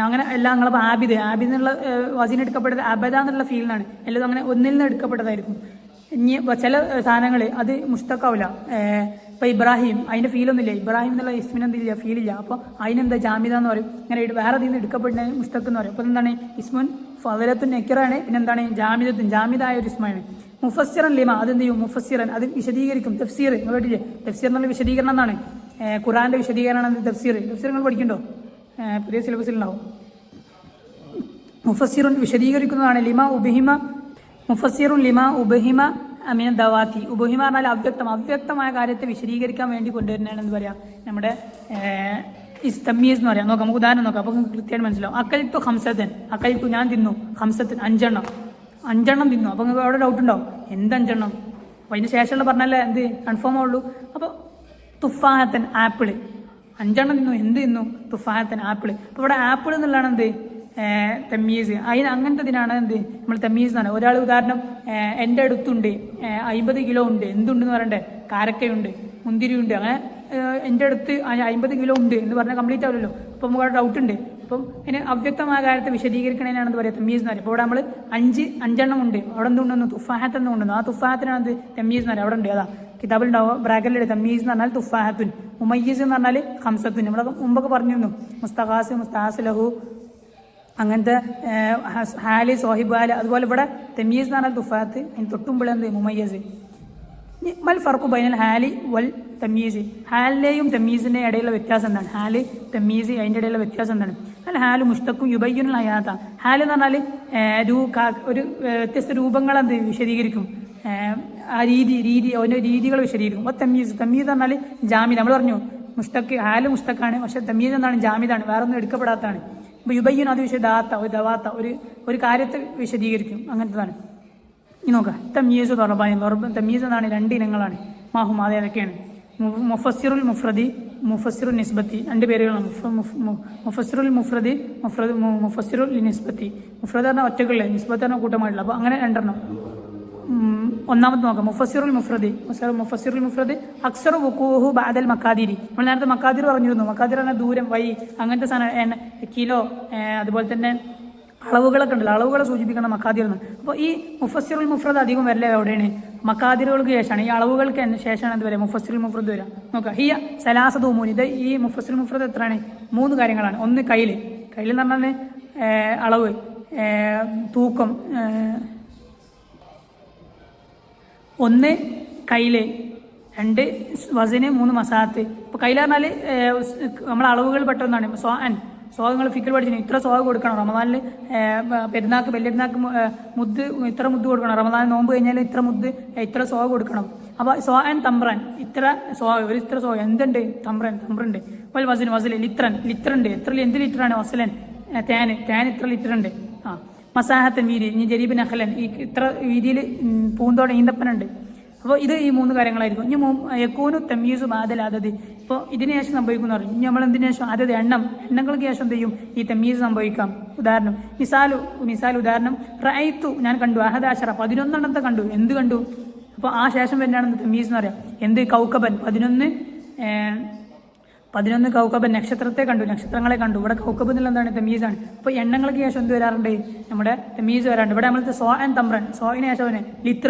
അങ്ങനെ എല്ലാം നിങ്ങളപ്പോൾ ആബിദ് എന്നുള്ള വസീന് എടുക്കപ്പെട്ടത് അബദ എന്നുള്ള ഫീൽഡാണ്. എല്ലാം അങ്ങനെ ഒന്നിൽ നിന്ന് എടുക്കപ്പെട്ടതായിരിക്കും. ഇനി ചില സാധനങ്ങൾ അത് മുസ്തഖാവില്ല. ഇപ്പോൾ ഇബ്രാഹിം അതിൻ്റെ ഫീലൊന്നുമില്ല, ഇബ്രാഹിം എന്നുള്ള ഇസ്മിനെന്തില്ല, ഫീലില്ല. അപ്പോൾ അതിനെന്താ ജാമിദ എന്ന് പറയും. ഇങ്ങനെ വേറെ ഇതിൽ നിന്ന് എടുക്കപ്പെടുന്ന മുസ്തഖ് എന്ന് പറയും. അപ്പോൾ എന്താണ് ഇസ്മുൻ ഫളിലത്തുൻ നക്കിറാണ്, പിന്നെ എന്താണ് ജാമിദത്തുൻ ജാമിദായ ഒരു ഇസ്മാണ്. മുഫസ്സിറൻ ലിമ, അതെന്ത് ചെയ്യും, മുഫസ്സിറൻ അത് വിശദീകരിക്കും. തഫ്സീർ നിങ്ങൾ കേട്ടില്ലേ, തഫ്സീർ എന്നുള്ള വിശദീകരണം എന്നാണ്, ഖുറാന്റെ വിശദീകരണമാണ് തഫ്സീർ. തഫ്സീർ നിങ്ങൾ പഠിക്കണ്ടോ, പുതിയ സിലബസിലുണ്ടാവും. മുഫസ്സിറുൻ വിശദീകരിക്കുന്നതാണ്. മുഫസ്സിറുൻ ലിമ ഉബഹിമ അമീന ദവാത്തി. ഉബഹിമ പറഞ്ഞാൽ അവ്യക്തമായ കാര്യത്തെ വിശദീകരിക്കാൻ വേണ്ടി കൊണ്ടുവരുന്നതാണ് എന്ന് പറയാം നമ്മുടെ തമീസ് എന്ന് പറയാം. നോക്കാം, നമുക്ക് ഉദാഹരണം നോക്കാം, അപ്പോൾ കൃത്യമായിട്ട് മനസ്സിലാവും. അക്കൽത്തു ഹംസത്തൻ, അക്കൽത്തു ഞാൻ തിന്നു, ഹംസത്തൻ 5 തിന്നു. അപ്പോൾ നിങ്ങൾക്ക് അവിടെ ഡൗട്ട് ഉണ്ടാവും, എന്ത് 5? അപ്പോൾ അതിന് ശേഷമുള്ള പറഞ്ഞാലേ എന്ത് കൺഫേം ആവുള്ളൂ. അപ്പോൾ തുഫാഹത്തൻ ആപ്പിള് 5 തിന്നു, എന്ത് തിന്നു, തുഫാഹത്തൻ ആപ്പിള്. അപ്പോൾ ഇവിടെ ആപ്പിൾ എന്നുള്ളതാണ് എന്ത് തമീസ്. അങ്ങനത്തെ ഇതിനാണ് എന്ത് നമ്മൾ തമീസ് എന്നാണ്. ഒരാൾ ഉദാഹരണം എൻ്റെ അടുത്തുണ്ട് 50 കിലോ ഉണ്ട്, എന്തുണ്ടെന്ന് പറയണ്ടേ, കാരക്കയുണ്ട്, മുന്തിരിയുണ്ട്, അങ്ങനെ എൻ്റെ അടുത്ത് 50 കിലോ ഉണ്ട് എന്ന് പറഞ്ഞാൽ കംപ്ലീറ്റ് ആവില്ലല്ലോ. അപ്പോൾ നമുക്ക് അവിടെ ഡൗട്ട് ഉണ്ട്. അപ്പം അതിന് അവ്യക്തമായ കാര്യത്തെ വിശദീകരിക്കണേനാണെന്ന് പറയാം തമീസ് എന്ന് പറയും. അപ്പോൾ ഇവിടെ നമ്മൾ 5 ഉണ്ട്, അവിടെ എന്തുകൊണ്ടെന്നു തുഫാഹത്ത് എന്നുകൊണ്ടെന്നു, ആ തുഫാഹത്തിനാണ് എന്ത് തമീസ് എന്ന് പറയും. അവിടെ ഉണ്ട്, അതാ കിതാബിലുണ്ടാവുക ബ്രാക്കറ്റിൽ തമീസ് എന്ന് പറഞ്ഞാൽ തുഫാഹത്തുൻ, മുമയ്യിസ് എന്ന് പറഞ്ഞാൽ ഹംസത്തുൻ. നമ്മുടെ മുമ്പൊക്കെ പറഞ്ഞിരുന്നു മുസ്തഖാസ്, മുസ്താസ് ലഹു, അങ്ങനത്തെ ഹാല്, സോഹിബ് ഹാല്. അതുപോലെ ഇവിടെ തമീസ് എന്ന് പറഞ്ഞാൽ തുഫാഹത്ത്, അതിന് തൊട്ടുമ്പോഴെന്ത് മുമയ്യസ്. മൽ ഫർഖു ബൈനൽ ഹാലി വൽ തമീസ്, ഹാലിലെയും തമീസിൻ്റെയും ഇടയിലുള്ള വ്യത്യാസം എന്താണ്? ഹാല് തമീസ് അതിൻ്റെ ഇടയിലുള്ള വ്യത്യാസം എന്താണ്? അല്ല ഹാല് മുസ്തഖും യുബയ്യുൽ ഹയാത്ത. ഹാല് എന്ന് പറഞ്ഞാൽ ഒരു വ്യത്യസ്ത രൂപങ്ങളെന്ത് വിശദീകരിക്കും, ആ രീതി ഓരോ രീതികൾ വിശദീകരിക്കും. അപ്പോൾ തമീസ് പറഞ്ഞാൽ ജാമിദ്, നമ്മൾ പറഞ്ഞു മുഷ്തക്ക് ഹാല് മുഷ്തക്കാണ്, പക്ഷെ തമീസ് എന്താണ് ജാമിദാണ്, വേറെ ഒന്നും എടുക്കപ്പെടാത്തതാണ്. ഇപ്പോൾ യുബയ്യൻ അത് വിശദാത്ത ഒരു ദവാത്ത ഒരു കാര്യത്തെ വിശദീകരിക്കും, അങ്ങനത്തതാണ്. ഇനി നോക്കാം, തമീസ് ദർബാനി. തമീസ് എന്നാണ് 2 ഇനങ്ങളാണ്. മാഹും അത് ഏതൊക്കെയാണ്? മുഫസ്സിറുൽ മുഫ്രദി, മുഫസ്സിറുൽ നിസ്ബത്തി, 2 പേരുകളാണ്. മുഫസ്സിറുൽ മുഫ്രദി, മുഫസ്സിറുൽ നിസ്ബത്തി. മുഫ്രദ് പറഞ്ഞാൽ ഒറ്റക്കുള്ള, നിസ്ബത്ത് പറഞ്ഞാൽ കൂട്ടമായിട്ടുള്ള. അപ്പോൾ അങ്ങനെ 2 ഒന്നാമത് നോക്കാം, മുഫസ്സിറുൽ മുഫ്രദി. മുഫസ്സിറുൽ മുഫ്രദി അക്സറു വുഖൂഹു ബഅദൽ മക്കാദിരി. നമ്മൾ നേരത്തെ മക്കാദിർ പറഞ്ഞിരുന്നു. മക്കാദിർ പറഞ്ഞാൽ ദൂരം, വഴി, അങ്ങനത്തെ സാധനം, കിലോ, അതുപോലെ തന്നെ അളവുകളൊക്കെ ഉണ്ടല്ലോ, അളവുകളെ സൂചിപ്പിക്കണം മക്കാദിർ എന്ന്. അപ്പോൾ ഈ മുഫസ്സിറുൽ മുഫ്രദ് അധികം വരല എവിടെയാണ്? മക്കാദിറുകൾക്ക് ശേഷമാണ്. ഈ അളവുകൾക്ക് ശേഷമാണ് എന്ത് വരിക? മുഫസ്സിറുൽ മുഫ്രദ് വരിക. നോക്കാം, ഹിയ സലാസതു മൂന്ന്. ഇത് ഈ മുഫസ്സിറുൽ മുഫ്രദ് എത്രയാണ്? 3 കാര്യങ്ങളാണ്. ഒന്ന് കയ്യിൽ എന്ന് പറഞ്ഞാൽ അളവ്, തൂക്കം. 1 കയ്യില്, 2 വസന്, 3 മസാത്ത്. ഇപ്പോൾ കയ്യിൽ പറഞ്ഞാൽ നമ്മളെ അളവുകൾ പെട്ടെന്നാണ്. സ്വാഗങ്ങൾ ഫിക്കൽ പഠിച്ചു, ഇത്ര സ്വാഗ് കൊടുക്കണം റമദാനിൽ. പെരുന്നാക്ക് വലിയരുന്നാക്ക് മുദ്ദ് ഇത്ര മുദ്ദ് കൊടുക്കണം. റമദാൻ നോമ്പ് കഴിഞ്ഞാൽ ഇത്ര സ്വാഗ് കൊടുക്കണം. അപ്പോൾ സ്വാൻ തമ്പ്രൻ, ഇത്ര സ്വാഗ്, ഇത്ര സ്വാഗ് എന്തുണ്ട്? തമ്പ്രുണ്ട്. വൽ വസിൽ ലിത്രണ്ട്. എന്ത് ലിറ്ററാണ്? വസലൻ തേൻ ഇത്ര ലിറ്റർ ഉണ്ട്. മസാഹത്തൻ വീതി, ഇനി ജരീബ് നഖലൻ, ഈ ഇത്ര വീതിയിൽ പൂന്തോടെ ഈന്തപ്പനുണ്ട്. അപ്പോൾ ഇത് ഈ 3 കാര്യങ്ങളായിരിക്കും. ഇനി യക്കൂനു തമീസു ബാദൽ അതത്. ഇപ്പോൾ ഇതിന് ശേഷം സംഭവിക്കുന്ന പറഞ്ഞു. ഇനി നമ്മൾ എന്തിനു ശേഷം? അതത് എണ്ണങ്ങൾക്ക് ശേഷം എന്ത് ചെയ്യും? ഈ തമീസ് സംഭവിക്കാം. ഉദാഹരണം മിസാൽ ഉദാഹരണം, റഅയ്തു ഞാൻ കണ്ടു, 11 11 കണ്ടു. എന്ത് കണ്ടു? അപ്പോൾ ആ ശേഷം തന്നെയാണ് തമീസ് എന്ന് പറയാം. എന്ത്? കൗക്കബൻ 11 കൗക്കബൻ, നക്ഷത്രത്തെ കണ്ടു, നക്ഷത്രങ്ങളെ കണ്ടു. ഇവിടെ കൗക്കബ് എന്നുള്ള എന്താണ്? തമീസാണ്. അപ്പോൾ എണ്ണങ്ങൾക്ക് ശേഷം എന്ത് വരാറുണ്ട്? നമ്മുടെ തമീസ് വരാറുണ്ട്. ഇവിടെ നമ്മളത്തെ സോ ആൻഡ് തമ്പ്രൻ, സോയിന് ശേഷം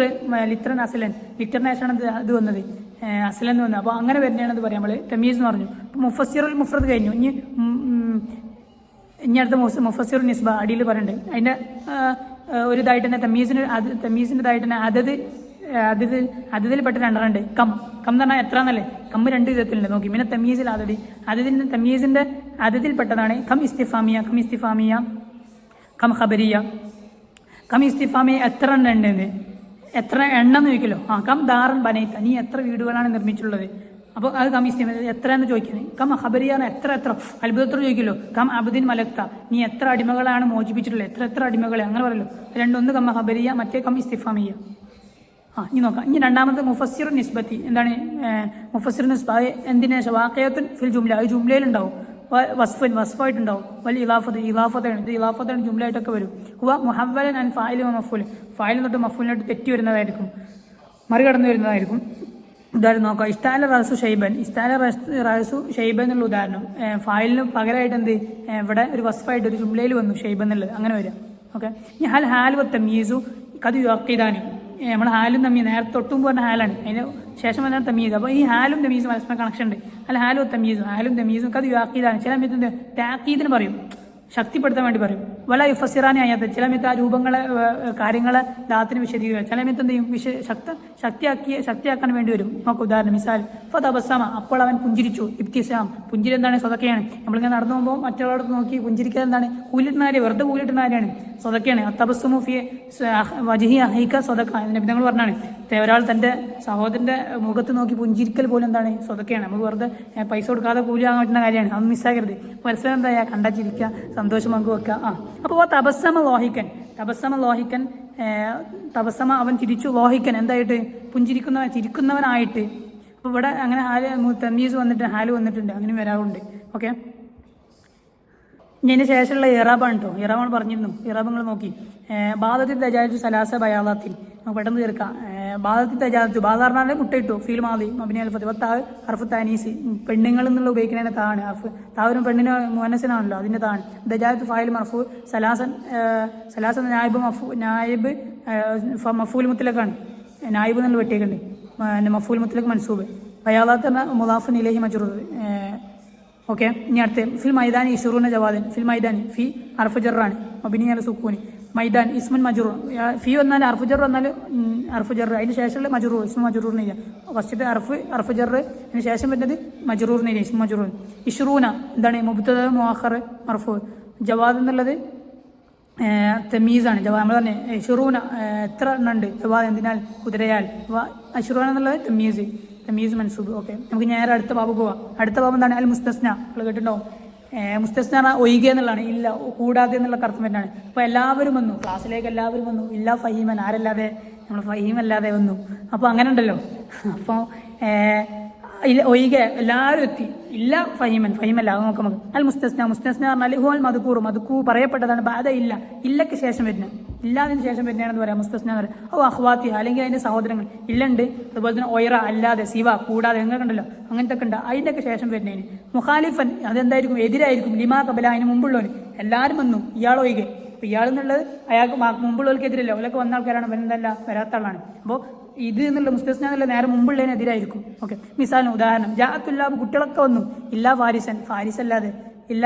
ലിത്രൻ അസലൻ, ലിറ്ററിന് ശേഷമാണ് ഇത് വന്നത്, അസലൻ എന്ന് വന്നത്. അപ്പോൾ അങ്ങനെ വരുന്നതാണ് ഇത് പറയാം നമ്മൾ തമീസ് എന്ന് പറഞ്ഞു. അപ്പോൾ മുഫസ്സിറുൽ മുഫ്രദ് കഴിഞ്ഞു. ഇനി അടുത്ത മുഫസ്സിറുൽ നിസ്ബ അടിയിൽ പറയുന്നുണ്ട്. അതിൻ്റെ ഒരു ഇതായിട്ട് തന്നെ തമീസിൻ്റെതായിട്ട് തന്നെ അതിൽപ്പെട്ട 2 ഉണ്ട്. കം എന്ന് പറഞ്ഞാൽ എത്ര എന്നല്ലേ? കം 2 വിധത്തിലുണ്ട്. നോക്കി, പിന്നെ തമീസിൽ തമീസിന്റെ അതിൽപ്പെട്ടതാണ് കം ഇസ്തിഫാമിയ, കം ഖബരിയ. കം ഇസ്തിഫാമിയ എത്ര എണ്ണം ഉണ്ട്? എത്ര എണ്ണം എന്ന് ചോദിക്കല്ലോ. കം ദാറൻ ബനൈത്ത, നീ എത്ര വീടുകളാണ് നിർമ്മിച്ചിട്ടുള്ളത്? അപ്പോൾ അത് കം ഇസ്തിഫാമിയ എത്ര എന്ന് ചോദിക്കുന്നത്. കം ഖബരിയ എത്ര അത്ഭുതത്തോട് ചോദിക്കല്ലോ. കം അബ്ദിൻ മലക്ത, നീ എത്ര അടിമകളാണ് മോചിപ്പിച്ചിട്ടുള്ളത്? എത്ര അടിമകളെ, അങ്ങനെ പറയല്ലോ. 2 ഒന്ന് കം ഖബരിയ, മറ്റേ കം ഇസ്തിഫാമിയ. ഇനി നോക്കാം. ഇനി രണ്ടാമത്തെ മുഫസ്സിർ നിസ്ബത്തി. എന്താണ് മുഫസ്സിർ നിസ്ബ? എന്തിനു ശേഷം? വാഖിയത്തുൻ ഫിൽ ജുംല, അത് ജുംലയിലുണ്ടാവും. വസ്ഫായിട്ടുണ്ടാവും. വൽ ഇലാഫത്താണ്, ഇത് ഇലാഫത്താണ്, ജുംലയായിട്ടൊക്കെ വരും. ഹുവ മുഹവ്വലൻ അൻ ഫായിലും മഫൂൽ, ഫായിൽ തൊട്ട് മഫൂലിനോട്ട് തെറ്റി വരുന്നതായിരിക്കും, മറികടന്നു വരുന്നതായിരിക്കും. ഉദാഹരണം നോക്കാം, ഇസ്താല റസു ഷൈബൻ എന്നുള്ള ഉദാഹരണം. ഫായിലിന് പകരമായിട്ട് എന്ത് ഇവിടെ ഒരു വസ്ഫായിട്ട് ഒരു ജുംലയിൽ വന്നു, ഷൈബൻ എന്നുള്ളത്, അങ്ങനെ വരാം. ഓക്കെ. ഇനി ഹാൽ തമീസു കത് യുഅഖിദാനി. നമ്മൾ ഹാലും തമീസ് നേരത്തെ തൊട്ടും പറഞ്ഞ ഹാലാണ്, അതിന് ശേഷം വന്ന തമീസ്. അപ്പോൾ ഈ ഹാലും തമീസും പരസ്പരം കണക്ഷൻ ഉണ്ട്. ഹാലും തമീസും കത് യുഅഖിദാനി. ചില സമയത്ത് താക്കീദിന് പറയും, ശക്തിപ്പെടുത്താൻ വേണ്ടി പറയും. വല യുഫസ്സിറാനി ആയാത്ത, ചില സമയത്ത് ആ രൂപങ്ങളെ കാര്യങ്ങളെ ദാത്തിന് വിശദീകരിക്കുക. ചില സമയത്ത് എന്ത് ചെയ്യും? ശക്തിയാക്കാൻ വേണ്ടി വരും. നമുക്ക് ഉദാഹരണം, മിസാൽ ഫതബസ്സമ, അപ്പോൾ അവൻ പുഞ്ചിരിച്ചു. ഇബ്തിസാം, പുഞ്ചിരി എന്താണ്? സ്വതക്കയാണ്. നമ്മളിങ്ങനെ നടന്നു പോകുമ്പോൾ മറ്റുള്ളവർക്ക് നോക്കി പുഞ്ചിരിക്കുക എന്താണ്? കൂലിട്ടുന്ന കാര്യം, വെറുതെ കൂലിട്ടുന്ന കാര്യമാണ്, സ്വതക്കയാണ്. തബസ്സുമു ഫി വജ്ഹി അഹീക സ്വതക്ക. നബിതങ്ങൾ പറഞ്ഞാണ്, ഒരാൾ തൻ്റെ സഹോദരൻ്റെ മുഖത്ത് നോക്കി പുഞ്ചിരിക്കൽ പോലും എന്താണ്? സ്വതക്കയാണ്. നമുക്ക് വെറുതെ പൈസ കൊടുക്കാതെ കൂലി വാങ്ങാൻ പറ്റുന്ന കാര്യമാണ്, അതൊന്നും മിസ്സാക്കരുത്. പരസ്പരം എന്താ കണ്ടാ ചിരിക്കുക, സന്തോഷം പങ്കുവെക്കുക. അപ്പോൾ തബസ്സമ ലോഹിക്കൻ, തബസ്സമ അവൻ ചിരിച്ചു, ലോഹിക്കൻ എന്തായിട്ട്? ചിരിക്കുന്നവനായിട്ട്. അപ്പോൾ ഇവിടെ അങ്ങനെ തമീസ് വന്നിട്ട് ഹാല് വന്നിട്ടുണ്ട്, അങ്ങനെ വരാറുണ്ട്. ഓക്കെ. ഇതിന് ശേഷമുള്ള ഇറാബാണ് കേട്ടോ. ഇറാബാണ് പറഞ്ഞിരുന്നു. ഇറാബ് നിങ്ങൾ നോക്കി, ബാദത്തിൽ തജാജു സലാസ ബയാദാത്തിൽ, നമുക്ക് പെട്ടെന്ന് തീർക്കാം. ബാദത്തിൽ തജാജു, ബാദ പറഞ്ഞാൽ മുട്ടയിട്ടു, ഫീൽ മാതി മബിനി അൽഫത്ത് ഹർഫ് താനീസ്, പെണ്ണുങ്ങൾ എന്നുള്ള ഉപയോഗിക്കുന്നതിന് താണ്. താവരും പെണ്ണിന് മുഅന്നസിനാണല്ലോ, അതിൻ്റെ താണ്. ദജാജത്ത് ഫായിൽ മർഫു, സലാസൻ നായിബ് മഫൂൽ മുത്തലക്കാണ്, നായിബ് എന്നുള്ള വെട്ടിയേക്കുണ്ട്. മഫൂൽ മുത്തലക്ക് മൻസൂബ്. ബയാദാത്ത് പറഞ്ഞാൽ മുദാഫിൻ ഇലൈഹി മജ്റൂർ. ഓക്കെ. ഇനി അടുത്ത് ഫിൽ മൈദാനി ഇഷുറൂന ജവാദൻ. ഫിൽ മൈദാനി, ഫി അർഫുജറാണ്, മബിനി അല സുക്കൂനി. മൈദാൻ ഇസ്മുൻ മജ്റൂർ. ഫി വന്നാൽ അർഫുജർ വന്നാൽ അർഫുജർ, അതിന് ശേഷമുള്ള മജ്റൂർ, ഇസ്മു മജ്റൂറിനില്ല. ഫസ്റ്റത്തെ അർഫുജർ, അതിന് ശേഷം വരുന്നത് മജ്റൂറിനില്ല, ഇസ്മു മജ്റൂർ. ഇഷ്റൂന എന്താണ്? മുബ്തദ മുഅഖർ മർഫൂ. ജവാദ് എന്നുള്ളത് തമീസാണ് ജവാ. നമ്മൾ തന്നെ ഷുറൂന എത്ര എണ്ണം ഉണ്ട്, ജവാ എന്തിനാൽ കുതിരയാൽ. ഷുറൂന എന്നുള്ളത് തമീസ്, തമീസ് മൻസൂബ്. ഓക്കെ, നമുക്ക് നേരെ അടുത്ത ബാബ് പോവാം. അടുത്ത ബാബ് എന്താണ്? അൽ മുസ്തസ്ന. നിങ്ങൾ കേട്ടിട്ടുണ്ടാവും. മുസ്തസ്ന പറഞ്ഞാൽ ഒഴികെ എന്നുള്ളതാണ്, ഇല്ല കൂടാതെ എന്നുള്ള അർത്ഥം തന്നെയാണ്. അപ്പോൾ എല്ലാവരും വന്നു, ക്ലാസ്സിലേക്ക് എല്ലാവരും വന്നു. ഇല്ല ഫഹീമൻ, ആരല്ലാതെ? നമ്മൾ ഫഹീം അല്ലാതെ വന്നു. അപ്പോൾ അങ്ങനെ ഉണ്ടല്ലോ. അപ്പോൾ ഇല്ല ഒഴികെ എല്ലാവരും എത്തി. ഇല്ല ഫഹീമൻ, ഫഹീമല്ല. അത് നോക്കാം നമുക്ക്. അൽ മുസ്തസ്ന. മുസ്തസ്ന പറഞ്ഞാൽ ഹുവൽ മദ്കൂർ, മദ്കൂർ പറയപ്പെട്ടതാണ്. ബാധ ഇല്ല, ഇല്ലക്ക് ശേഷം വരുന്നത്, ഇല്ലാതിന് ശേഷം വരുന്നതാണെന്ന് പറയാം മുസ്തസ്ന എന്ന് പറയാം. ഓ അഹ്വാത്തി, അല്ലെങ്കിൽ അതിന്റെ സഹോദരങ്ങൾ ഇല്ലുണ്ട്. അതുപോലെ തന്നെ ഒയറ, അല്ലാതെ, സിവ കൂടാതെ, എങ്ങനെ ഉണ്ടല്ലോ അങ്ങനത്തെ ഒക്കെ ഉണ്ട്. അതിൻ്റെയൊക്കെ ശേഷം വരുന്നതിന് മുഖാലിഫൻ, അതെന്തായിരിക്കും? എതിരായിരിക്കും. ലിമാ കബല, അതിന് മുമ്പുള്ളവന്. എല്ലാവരും വന്നു, ഇയാൾ ഒഴികെ. അപ്പോൾ ഇയാൾ എന്നുള്ളത് അയാൾക്ക് മുമ്പുള്ളവർക്ക് എതിരല്ല, അവരൊക്കെ വന്ന ആൾക്കാരാണ്, വരുന്നതല്ല വരാത്ത ആളാണ്. അപ്പോൾ ഇത് എന്നുള്ള മുസ്തസ്ന എന്നുള്ള നേരെ മുമ്പുള്ളതിനെതിരായിരിക്കും. ഓക്കെ, മിസാലിന് ഉദാഹരണം ജാഅത്തുല്ലാബ്, കുട്ടികളൊക്കെ വന്നു. ഇല്ല ഫാരിസൻ, ഫാരിസ് അല്ലാതെ. ഇല്ല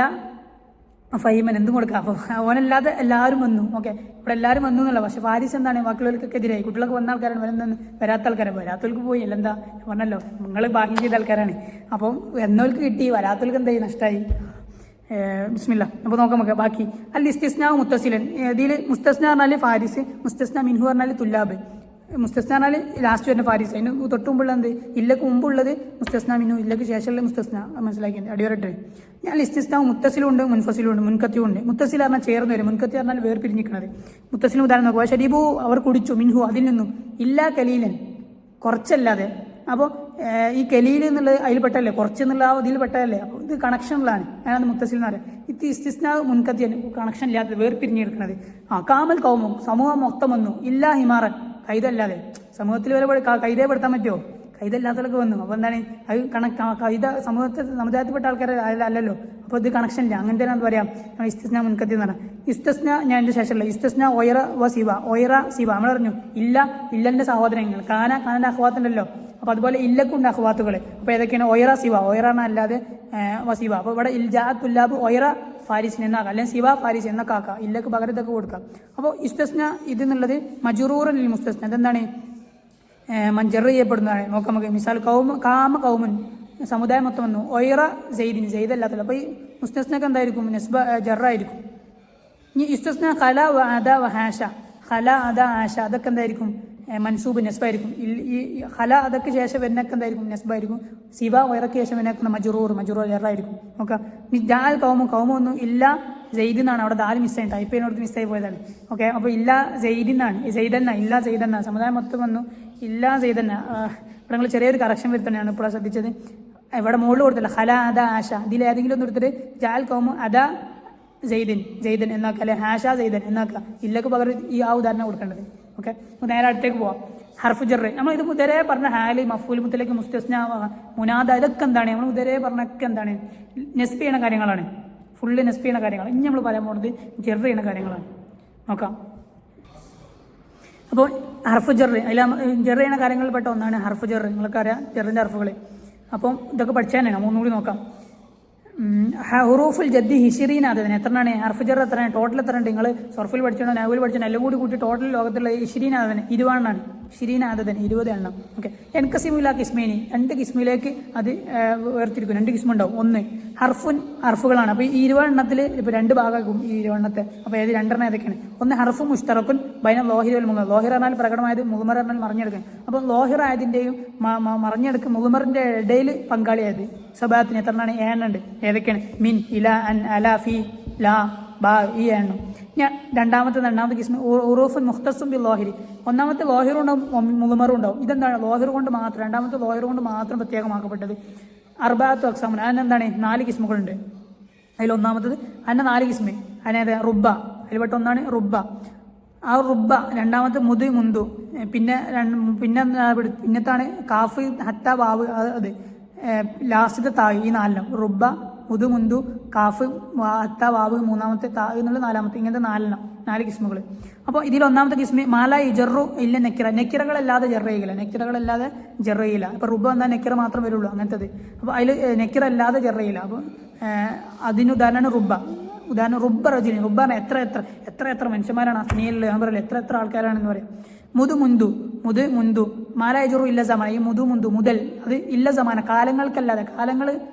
ഫഹീമൻ, എന്തും കൊടുക്കാം. അപ്പോൾ ഓനല്ലാതെ എല്ലാവരും വന്നു. ഓക്കെ, ഇവിടെ എല്ലാവരും വന്നു എന്നുള്ള. പക്ഷേ ഫാരിസ് എന്താണ്? ബാക്കിയുള്ളവർക്കൊക്കെ എതിരായി. കുട്ടികളൊക്കെ വന്ന ആൾക്കാരാണ്, വരുന്ന വരാത്ത ആൾക്കാരാണ്. വരാത്തവർക്ക് പോയി. അല്ലെന്താ പറഞ്ഞല്ലോ, നിങ്ങൾ ഭാഗ്യം ചെയ്ത ആൾക്കാരാണ്. അപ്പം എന്നവർക്ക് കിട്ടി, വരാത്തവർക്ക് എന്തായി? നഷ്ടമായി. ബിസ്മില്ല. അപ്പോൾ നോക്കാം നമുക്ക് ബാക്കി. അൽ ഇസ്തിസ്നാ മുത്തസിലൻ. ഇതിൽ മുസ്തസ്ന പറഞ്ഞാൽ ഫാരിസ്, മുസ്തസ്ന മിൻഹു പറഞ്ഞാൽ തുല്ലാബ്. മുസ്തസ്ന പറഞ്ഞാൽ ലാസ്റ്റ് വരുന്ന ഫാരിസ്. അതിന് തൊട്ട് മുമ്പുള്ള എന്ത്? ഇല്ലക്ക് മുമ്പുള്ളത് മുസ്തസ്ന മിൻഹു, ഇല്ലക്ക് ശേഷമുള്ള മുസ്തസ്ന. മനസ്സിലാക്കിയത് അടിവരട്ടെ. ഞാൻ ഇസ്തിസ്നാ മുത്തസിലും ഉണ്ട്, മുൻഫസിലും ഉണ്ട്, മുൻകത്തിയും ഉണ്ട്. മുത്തസിൽ പറഞ്ഞാൽ ചേർന്ന് വരും, മുൻകത്തി പറഞ്ഞാൽ വേർപിരിഞ്ഞിരിക്കുന്നത്. മുത്തസിലും ഉദാഹരണം നോക്കുക. ഷരീബു, അവർ കുടിച്ചു, മിൻഹു അതിൽ നിന്നും, ഇല്ല കലീലൻ കുറച്ചല്ലാതെ. അപ്പോൾ ഈ കലീൽ എന്നുള്ളത് അതിൽ പെട്ടല്ലേ, കുറച്ച് എന്നുള്ള ആ ഇതിൽ പെട്ടതല്ലേ. അപ്പോൾ ഇത് കണക്ഷനുള്ളതാണ്. അതാണ് മുത്തസിൽ എന്ന് പറയുന്നത്. ഇത് ഇസ്തിസ്നാ മുൻകത്തി കണക്ഷൻ ഇല്ലാത്തത്, വേർപിരിഞ്ഞെടുക്കുന്നത്. കാമൽ കൗമും, സമൂഹം മൊത്തം വന്നു. ഇല്ല ഹിമാറൻ, കൈതല്ലാതെ. സമൂഹത്തിൽ വരെ കൈതയെ പെടുത്താൻ പറ്റുമോ? കൈതല്ലാത്തതൊക്കെ വന്നു. അപ്പോൾ എന്താണ് അത് കൈത സമുദായത്തിൽപ്പെട്ട ആൾക്കാരെ അല്ലല്ലോ. അപ്പോൾ ഇത് കണക്ഷൻ ഇല്ല. അങ്ങനെ തന്നെ എന്താ പറയാം? ഇസ്തിസ്ന മുൻകത്തി എന്ന് പറഞ്ഞാൽ. ഇസ്തസ്ന ഞാൻ എൻ്റെ ശേഷമല്ല. ഇസ്തസ്ന ഒയറ വ സിവ, ഒയറ സിവ. നമ്മൾ പറഞ്ഞു ഇല്ല, ഇല്ലൻ്റെ സഹോദരങ്ങൾ. കാനൻ്റെ അഹ്വാത്തുണ്ടല്ലോ. അപ്പോൾ അതുപോലെ ഇല്ലക്കുണ്ട് അഹ്വാത്തുകൾ. അപ്പോൾ ഏതൊക്കെയാണ്? ഒയറ സിവ, ഒയറാണ് അല്ലാതെ വസീവ. അപ്പോൾ ഇവിടെ ഇൽജാത്തുല്ലാബ് ഒയറ ഫാരിസിൻ എന്നാക്കാം, അല്ലെങ്കിൽ സിവ ഫാരിസ് എന്നൊക്കെ ആക്കാം. ഇല്ലക്ക് പകരം ഇതൊക്കെ കൊടുക്കാം. അപ്പോൾ ഇസ്തസ്ന ഇത് എന്നുള്ളത് മജുറൂറൻ മുസ്തസ്ന, അതെന്താണ്? മഞ്ചർ ചെയ്യപ്പെടുന്നതാണ്. നോക്കാം നമുക്ക്. മിസാൽ കാമ കൗമുൻ, സമുദായം മൊത്തം വന്നു. ഒയറ സെയ്ദിന്, സെയ്ദല്ലാത്തല്ലോ. അപ്പോൾ ഈ മുസ്തസ്നക്ക് എന്തായിരിക്കും? നെസ്ബ ജറായിരിക്കും. ഇനി ഇസ്തസ്ന ഖല വ അദ വ ഹാഷ, ഖല അദ ആഷ അതൊക്കെ എന്തായിരിക്കും? മൻസൂബ് നെസ്ബായിരിക്കും. ഈ ഖല അതൊക്കെ ശേഷം വരുന്നൊക്കെ എന്തായിരിക്കും? നെസ്ബായിരിക്കും. സിവ ഒയറക്ക് ശേഷം വരുന്ന മജുറൂർ ജറായിരിക്കും. നോക്കാം. ജാൽ കൗമു ഒന്നും ഇല്ല സെയ്ദ് എന്നാണ്. അവിടെ ദാല് മിസ്സായി, ടൈപ്പ് ചെയ്യുന്നവർക്ക് മിസ്സായി പോയതാണ്. ഓക്കെ, അപ്പോൾ ഇല്ല സെയ്ദ് എന്നാണ്. സെയ്ദന്ന, ഇല്ല സെയ്ദന്ന. സമുദായം മൊത്തം വന്നു, ഇല്ല സെയ്ദന്ന. ഇവിടെ നിങ്ങൾ ചെറിയൊരു കറക്ഷൻ വരുത്തന്നെയാണ് ഇപ്പോൾ ശ്രദ്ധിച്ചത്. ഇവിടെ മുകളിൽ കൊടുത്തില്ല ഖല അദ ആഷ. ഇതിൽ ഏതെങ്കിലും ഒന്ന് എടുത്തിട്ട് ജാൽ കൗമു അദ ജെയ്ദൻ എന്നാക്കുക, അല്ലെ ഹാഷ ജെയ്ദൻ എന്നാക്കുക. ഇല്ലക്ക് പകരം ഈ ആ ഉദാഹരണം കൊടുക്കേണ്ടത്. ഓക്കെ, നേരെ അടുത്തേക്ക് പോവാം. ഹർഫ് ജറ്. നമ്മൾ ഇത് മുതലേ പറഞ്ഞ ഹാല്, മഫൂൽ മുത്തലേക്ക്, മുസ്തസ്ന, മുനാദ, ഇതൊക്കെ എന്താണ്? നമ്മൾ മുതലേ പറഞ്ഞൊക്കെ എന്താണ്? നെസ്ബ് ചെയ്യുന്ന കാര്യങ്ങളാണ്. ഫുള്ള് നെസ്ബ് ചെയ്യുന്ന കാര്യങ്ങൾ. ഇനി നമ്മൾ പറയാൻ പോകുന്നത് ജറ് ചെയ്യുന്ന കാര്യങ്ങളാണ്. നോക്കാം. അപ്പോൾ ഹർഫ് ജറ്, അതിൽ ജറ് ചെയ്യുന്ന കാര്യങ്ങളിൽ പെട്ട ഒന്നാണ് ഹർഫ് ജറ്. നിങ്ങൾക്കറിയാം ജറിൻ്റെ ഹർഫുകൾ. അപ്പം ഇതൊക്കെ പഠിച്ചാൽ തന്നെ മൂന്നുകൂടി നോക്കാം. ഹുറൂഫുൽ ജദ്ദി ഹിഷിറീൻ ആദതിന് എത്രയാണ്? ഹർഫ് ജർ എത്രയാണ്? ടോട്ടൽ എത്ര ഉണ്ട്? നിങ്ങൾ സർഫിൽ പഠിച്ചോ, നൗവിൽ പഠിച്ചോ, എല്ലാം കൂടി കൂട്ടി ടോട്ടൽ ലോകത്തുള്ള ഇഷിരീൻ ആദതിന് 20 എണ്ണമാണ്. ഷിരീൻ ആദതിന് 20 എണ്ണം. ഓക്കെ, എൻകസിമുല കിസ്മേനി, 2 കിസ്മിലേക്ക് അത് വേർതിരിക്കും. 2 കിസ്മുണ്ടാവും. ഒന്ന് ഹർഫുകളാണ്. അപ്പോൾ ഈ 20 എണ്ണത്തിൽ ഇപ്പോൾ 2 ഭാഗമാക്കും ഈ 20 എണ്ണത്തെ. അപ്പോൾ ഏത് 2 എണ്ണം ഏതൊക്കെയാണ്? ഒന്ന് ഹർഫു മുഷ്തറക്കുൻ ബൈന ലോഹിർ വൽ മുളമർ. ലോഹിർ എന്നാൽ പ്രകടമായത്, മുളമർ എന്നാൽ മറിഞ്ഞെടുക്കും. അപ്പോൾ ലോഹിർ ആയതിൻ്റെയും മറിഞ്ഞെടുക്കും മുളമറിൻ്റെ ഇടയിൽ പങ്കാളിയായത് സബാത്തിന് എത്രണ്ണാണ്? 7 എണ്ണുണ്ട്. ഏതൊക്കെയാണ്? മിൻ, ഇല, അൻ, അല, ഫി, ലാ, ബാ, ഈ എണ്ണം. ഞാൻ രണ്ടാമത്തെ കിസ്മ ഉറൂഫുൻ മുഖ്തസും ബി ലോഹിരി. ഒന്നാമത്തെ ലോഹിറും ഉണ്ടാവും, മുളമറും ഉണ്ടാവും. ഇതെന്താണ്? ലോഹിർ കൊണ്ട് മാത്രം, രണ്ടാമത്തെ ലോഹിർ കൊണ്ട് മാത്രം പ്രത്യേകമാക്കപ്പെട്ടത്. അർബാത്തു അക്സാമുൻ, അതിനെന്താണ്? 4 കിസ്മുകളുണ്ട്. അതിൽ ഒന്നാമത്തത് അതിൻ്റെ 4 കിസ്മ. അതിനേത്? റുബ്ബ. അതിൽപ്പെട്ട ഒന്നാണ് റുബ്ബ. ആ റുബ്ബ. രണ്ടാമത്തെ മുന്തു. പിന്നത്താണ് കാഫ്, ഹത്ത, വാവ്. അത് ലാസ്റ്റത്തെ തായ്. ഈ 4 റുബ്ബ, മുന്തു, കാഫ്, ഹത്ത, വാവ്, മൂന്നാമത്തെ താ എന്നുള്ള 4ാമത്തെ. ഇങ്ങനത്തെ 4 കിസ്മുകൾ. അപ്പോൾ ഇതിൽ ഒന്നാമത്തെ കിസ്മി മാല ഇജറു ഇല്ല നെക്കിറ. നെക്കിറകളല്ലാതെ ജറ ചെയ്യില്ല. നെക്കിറകളല്ലാതെ ജറ ചെയ്യില്ല. അപ്പോൾ റുബ്ബ എന്നാൽ നെക്കിറ മാത്രം വരുള്ളൂ അങ്ങനത്തത്. അപ്പോൾ അതിൽ നെക്കിറ അല്ലാതെ ജറ ചെയ്യില്ല. അപ്പോൾ അതിന് ഉദാഹരണമാണ് റുബ്ബ. ഉദാഹരണം റുബ്ബ റജുലിൻ. റുബ്ബാണ് എത്ര മനുഷ്യന്മാരാണ് അസ്നിയിൽ. ഞാൻ പറയില്ല എത്ര ആൾക്കാരാണെന്ന് പറയാം. മുന്തു മാല ഇജറു ഇല്ല സമാന. ഈ മുന്തു മുതൽ അത് ഇല്ല സമാന, കാലങ്ങൾക്കല്ലാതെ. കാലങ്ങൾ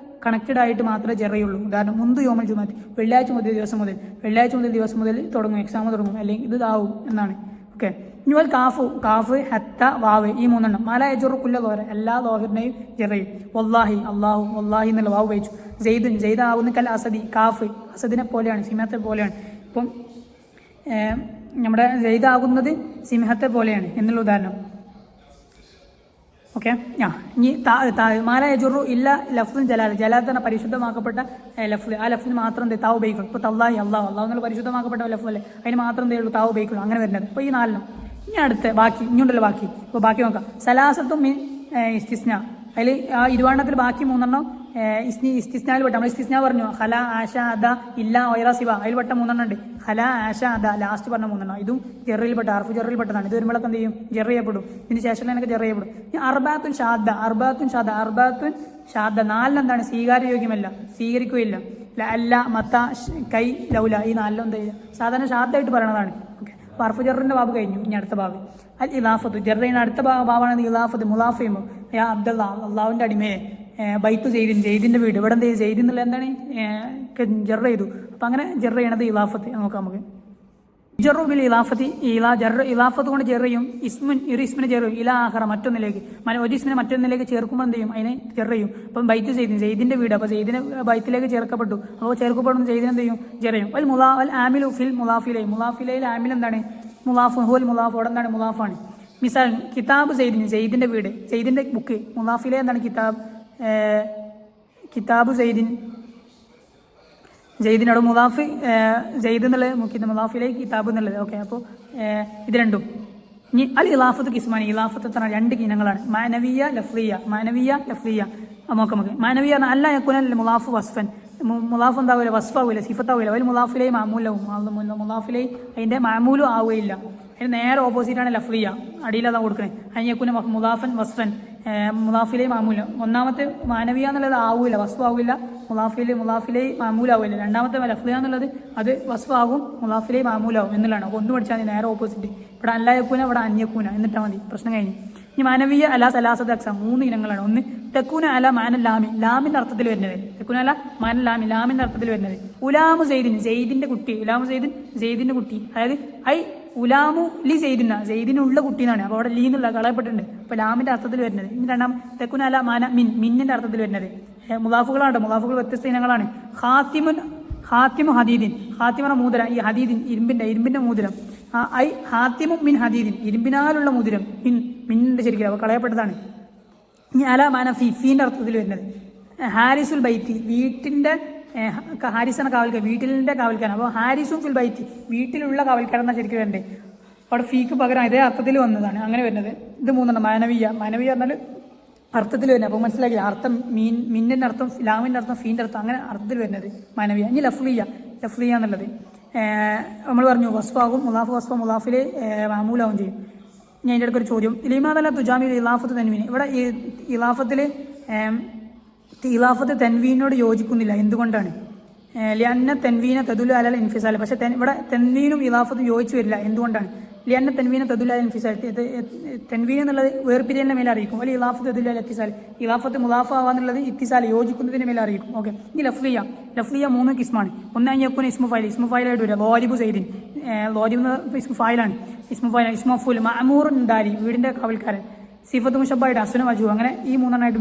കണക്റ്റഡ് ആയിട്ട് മാത്രമേ ജെറയുള്ളൂ. ഉദാഹരണം മുന്തു യോമൽ ജുമാഅത്ത്, വെള്ളിയാഴ്ച മുതൽ ദിവസം മുതൽ തുടങ്ങും, എക്സാം തുടങ്ങും, അല്ലെങ്കിൽ ഇത് ഇതാവും എന്നാണ്. ഓക്കെ. ഇനി കാഫ് ഹത്ത വാവ് ഈ മൂന്നെണ്ണം മാല യജുറു കുല്ല ലോഹര എല്ലാ ലോഹറിനെയും ജെറയും. വല്ലാഹി അള്ളാഹു വല്ലാഹി എന്നുള്ള വാവ് ഉപയോഗിച്ചു. ജെയ്ദ് ആവുന്ന കൽ അസദി കാഫ് അസദിനെ പോലെയാണ്, സിംഹത്തെ പോലെയാണ്. ഇപ്പം നമ്മുടെ ജെയ്ദ് ആകുന്നത് സിംഹത്തെ പോലെയാണ് എന്നുള്ള ഉദാഹരണം. ഓക്കെ. ഇനി മാല യജുറു ഇല്ല ലഫ്സുൽ ജലാൽ തന്നെ പരിശുദ്ധമാക്കപ്പെട്ട ലഫ്ല്, ആ ലഫ്ലിന് മാത്രം താവ് ഉപയോഗിക്കുള്ളൂ. ഇപ്പോൾ തല്ലാഹി അള്ളാഹു എന്നുള്ള പരിശുദ്ധമാക്കപ്പെട്ട ലഫ്ല് അല്ലേ, അതിന് മാത്രം ഉള്ളൂ താവ് ഉപയോഗിക്കുള്ളൂ. അങ്ങനെ വരുന്നത്. അപ്പോൾ ഈ 4 ഇനി അടുത്ത് ഇനിയുണ്ടല്ലോ ബാക്കി. അപ്പോൾ ബാക്കി നോക്കാം. സലാസത്തും മീൻ ഇസ്തിസ്ന, അതിൽ ആ 20 ബാക്കി 3 ഇസ്തിസ്നായിൽ പെട്ട. നമ്മൾ ഇസ്തിസ്ന പറഞ്ഞു ഹല ആശ അദ ഇല്ല ഒയറ സിവ, അതിൽ പെട്ട 3 ഉണ്ട്. ഹല ആശ അദ ലാസ്റ്റ് പറഞ്ഞ 3 ഇതും ജെറിയിൽപ്പെട്ട അർഫ് ജെറിയിൽപ്പെട്ടതാണ്. ഇത് വരുമ്പോഴൊക്കെ എന്ത് ചെയ്യും? ജെറി ചെയ്യപ്പെടും. ഇതിന് ശേഷം എനിക്ക് ജെറി ചെയ്യപ്പെടും. ഇനി അർബാത്തുൻ ഷാദ 4 എന്താണ്? സ്വീകാര്യയോഗ്യമല്ല, സ്വീകരിക്കുകയില്ല. അല്ല മത്ത കൈ ലൗല ഈ 4 എന്ത് ചെയ്യുക? സാധാരണ ഷാദായിട്ട് പറയണതാണ്. ഓക്കെ. അപ്പോൾ അർഫ് ജെറിന്റെ ബാബ് കഴിഞ്ഞു. ഇനി അടുത്ത ബാബ് അൽ ഇലാഫത്ത്. ജെറിന് അടുത്ത ബാബാണ് ഇലാഫത്ത്. മുലാഫ് ചെയ്യുമ്പോൾ യാ അബ്ദുല്ലാ അള്ളാഹുവിന്റെ അടിമയെ, ബൈത്തു ജെയ്ദിന്റെ വീട്. ഇവിടെ എന്ത് ചെയ്യും? ജെയ്ദ് എന്നുള്ള എന്താണ്? ജെർ ചെയ്തു. അപ്പം അങ്ങനെ ജെർ ചെയ്യണത് ഇലാഫത്ത് നോക്കാം നമുക്ക്. ജറുബിൽ ഇലാഫത്തി ഇലാഫത്ത് കൊണ്ട് ജെറയും ഒരു ഇസ്മിനെ ജെറയും ഇലാ ആഹറ മറ്റൊന്നിലേക്ക്, ഒരു ഇസ്മിനെ മറ്റൊന്നിലേക്ക് ചേർക്കുമ്പോൾ എന്ത് ചെയ്യും? അതിനെ ജെറയും. അപ്പം ബൈത്ത് ജെയ്ദിന്റെ വീട്, അപ്പോൾ ജെയ്ദിനെ ബൈത്തിലേക്ക് ചേർക്കപ്പെട്ടു. അപ്പോൾ ചേർക്കപ്പെടുന്ന ജെയ്ദിനെ എന്ത് ചെയ്യും? ജെറയും. അൽ ആമിലു ഫിൽ മുലാഫിലയിൽ ആമിൽ എന്താണ്? മുലാഫ് ഹുൽ മുലാഫ്. അവിടെ എന്താണ്? മുലാഫാണ്. മിസാൽ കിതാബ് ജെയ്ദിന്റെ വീട്, ജെയ്ദിന്റെ ബുക്ക്. മുലാഫിലെ എന്താണ്? കിതാബ് ജെയ്ദിനോട് മുലാഫ് ജെയ്ദ് എന്നുള്ളത് മുലാഫിലെ കിതാബ് എന്നുള്ളത്. ഓക്കെ. അപ്പോൾ ഇത് രണ്ടും. ഇനി അൽ ഇലാഫത്ത് കിസ്മാനി. ഇലാഫത്ത് എത്ര? 2 ഇനങ്ങളാണ്. മാനവിയ ലഫ്ലിയ നോക്കാം നമുക്ക്. മാനവിയ അല്ല യക്കുന മുലാഫ് വസ്ഫൻ, മുലാഫ് എന്താവില്ല? വസ്ഫാവില്ല, സിഫത്താവില്ല. അതിൽ മുലാഫിലെ മാമൂലാവും, മുലാഫിലെ അതിന്റെ മാമൂലും ആവുകയില്ല. അതിന് നേരെ ഓപ്പോസിറ്റാണ് ലഫ്ലിയ, അടിയിലതാണ് കൊടുക്കണേ. അതിനെക്കുന മുലാഫൻ വസ്ഫൻ, മുലാഫിലെ മാമൂല. ഒന്നാമത്തെ മാനവിയ എന്നുള്ളത് ആവില്ല, വസ്ഫാവില്ല. മുലാഫിലെ മാമൂലാവില്ല. രണ്ടാമത്തെ ലഫ്ലിയ എന്നുള്ളത് അത് വസ്ഫാകും, മുലാഫിലെ മാമൂലാവും എന്നുള്ളതാണ്. അപ്പോൾ ഒന്ന് പഠിച്ചാൽ മതി, നേരെ ഓപ്പോസിറ്റ്. ഇവിടെ അല്ലായക്കൂന, ഇവിടെ അന്യക്കൂന എന്നിട്ടാൽ മതി. പ്രശ്നം കഴിഞ്ഞു. ഇനി മാനവിയ അല സലാസത്ത് അക്സാം 3 ഇനങ്ങളാണ്. ഒന്ന് തെക്കൂന അല മാനൽ ലാമി, ലാമിന്റെ അർത്ഥത്തിൽ വരുന്നത്. തെക്കൂന അല മാനൽ ലാമി, ലാമിന്റെ അർത്ഥത്തിൽ വരുന്നത്. ഉലാമു ജെയ്ദിന്റെ കുട്ടി, ഉലാമു ജെയ്ദിന്റെ കുട്ടി. അതായത് ഉലാമു ലി ജെയ്ദിനുള്ള കുട്ടി എന്നാണ്. അപ്പോൾ അവിടെ ലീ എന്നുള്ള കളയപ്പെട്ടിട്ടുണ്ട്. അപ്പോൾ ലാമിന്റെ അർത്ഥത്തിൽ വരുന്നത്. ഇനി രണ്ടാം തെക്കുന അല മാന മിന്നിന്റെ അർത്ഥത്തിൽ വരുന്നത്. മുലാഫുകളാണ്. മുലാഫുകൾ വ്യത്യസ്ത ഇനങ്ങളാണ്. ഹാത്തിമു ഹദീദിൻ, ഹാത്തിമ മോതിരം. ഈ ഹദീദിൻ ഇരുമ്പിന്റെ മോതിരം. ഹാത്തിമു മിൻ ഹദീദിൻ, ഇരുമ്പിനാലുള്ള മോതിരം. മിന്നിന്റെ ശരിക്കും അപ്പോൾ കളയപ്പെട്ടതാണ്. ഇനി അല മാന ഫീന്റെ അർത്ഥത്തിൽ വരുന്നത്. ഹാരിസുൽ ബൈത്തി, വീട്ടിന്റെ ഹാരിസാണ് കാവൽക്കാരൻ, വീട്ടിലിന്റെ കാവൽക്കാരൻ. അപ്പോൾ ഹാരിസും ഫിൽ ബൈത്തി, വീട്ടിലുള്ള കാവൽക്കാരൻ എന്നാണ് ശരിക്കും വരണ്ടേ. അവിടെ ഫീക്ക് പകരം ഇതേ അർത്ഥത്തിൽ വന്നതാണ് അങ്ങനെ വരുന്നത്. ഇത് 3 മാനവിയ പറഞ്ഞാൽ അർത്ഥത്തിൽ വരുന്നത്. അപ്പോൾ മനസ്സിലാക്കില്ല, അർത്ഥം മിന്നിന്റെ അർത്ഥം, ലാമിന്റെ അർത്ഥം, ഫീന്റെ അർത്ഥം, അങ്ങനെ അർത്ഥത്തിൽ വരുന്നത് മാനവിയ. ഇനി ലഫ്ലിയ എന്നുള്ളത് നമ്മൾ പറഞ്ഞു വസ്ഫാകും, മുലാഫിലെ മാമൂലാവും ചെയ്യും. ഞാൻ അതിൻ്റെ ഇടയ്ക്ക് ഒരു ചോദ്യം. ലിമാദല തുജാമി ഇലാഫത്ത് തൻവീൻ. ഇവിടെ ഈ ഇലാഫത്ത് തൻവീനോട് യോജിക്കുന്നില്ല. എന്തുകൊണ്ടാണ്? ലിയന്ന തൻവീന തദുലു അലൽ ഇൻഫിസാൽ. പക്ഷെ ഇവിടെ തൻവീനും ഇലാഫത്തും യോജിച്ചു വരില്ല. എന്തുകൊണ്ടാണ്? ലിയന്ന തൻവീന തദുലു അലൽ ഇൻഫിസാൽ. തൻവീൻ എന്നുള്ളത് വേർപിരിയലിന്റെ മേലെ അറിയിക്കും. അല്ലെങ്കിൽ ഇലാഫത്ത് തദുലു അൽ ഇത്തിസാൽ, ഇലാഫത്ത് മുലാഫ ആവാന്നുള്ളത് ഇത്തിസാൽ യോജിക്കുന്നതിന് മേലെ അറിയിക്കും. ഓക്കെ. ഇനി ലഫ്ലിയ 3 കിസ്മാണ്. ഒന്നാം യക്കുന ഇസ്മു ഫൈലായിട്ട് വരിക. ലോരിബു സെയ്ദിൻ, ലോരിബ് എന്ന ഇസ്മു ഫൈലാണ്. ഇസ്മഫുൽ മഅമൂറുൻ ദാരി, വീടിന്റെ കാവൽക്കാരൻ. സിഫത്ത് മുഷബ്ബായിട്ട് അസ്ന മജു, അങ്ങനെ ഈ 3 എണ്ണമായിട്ട്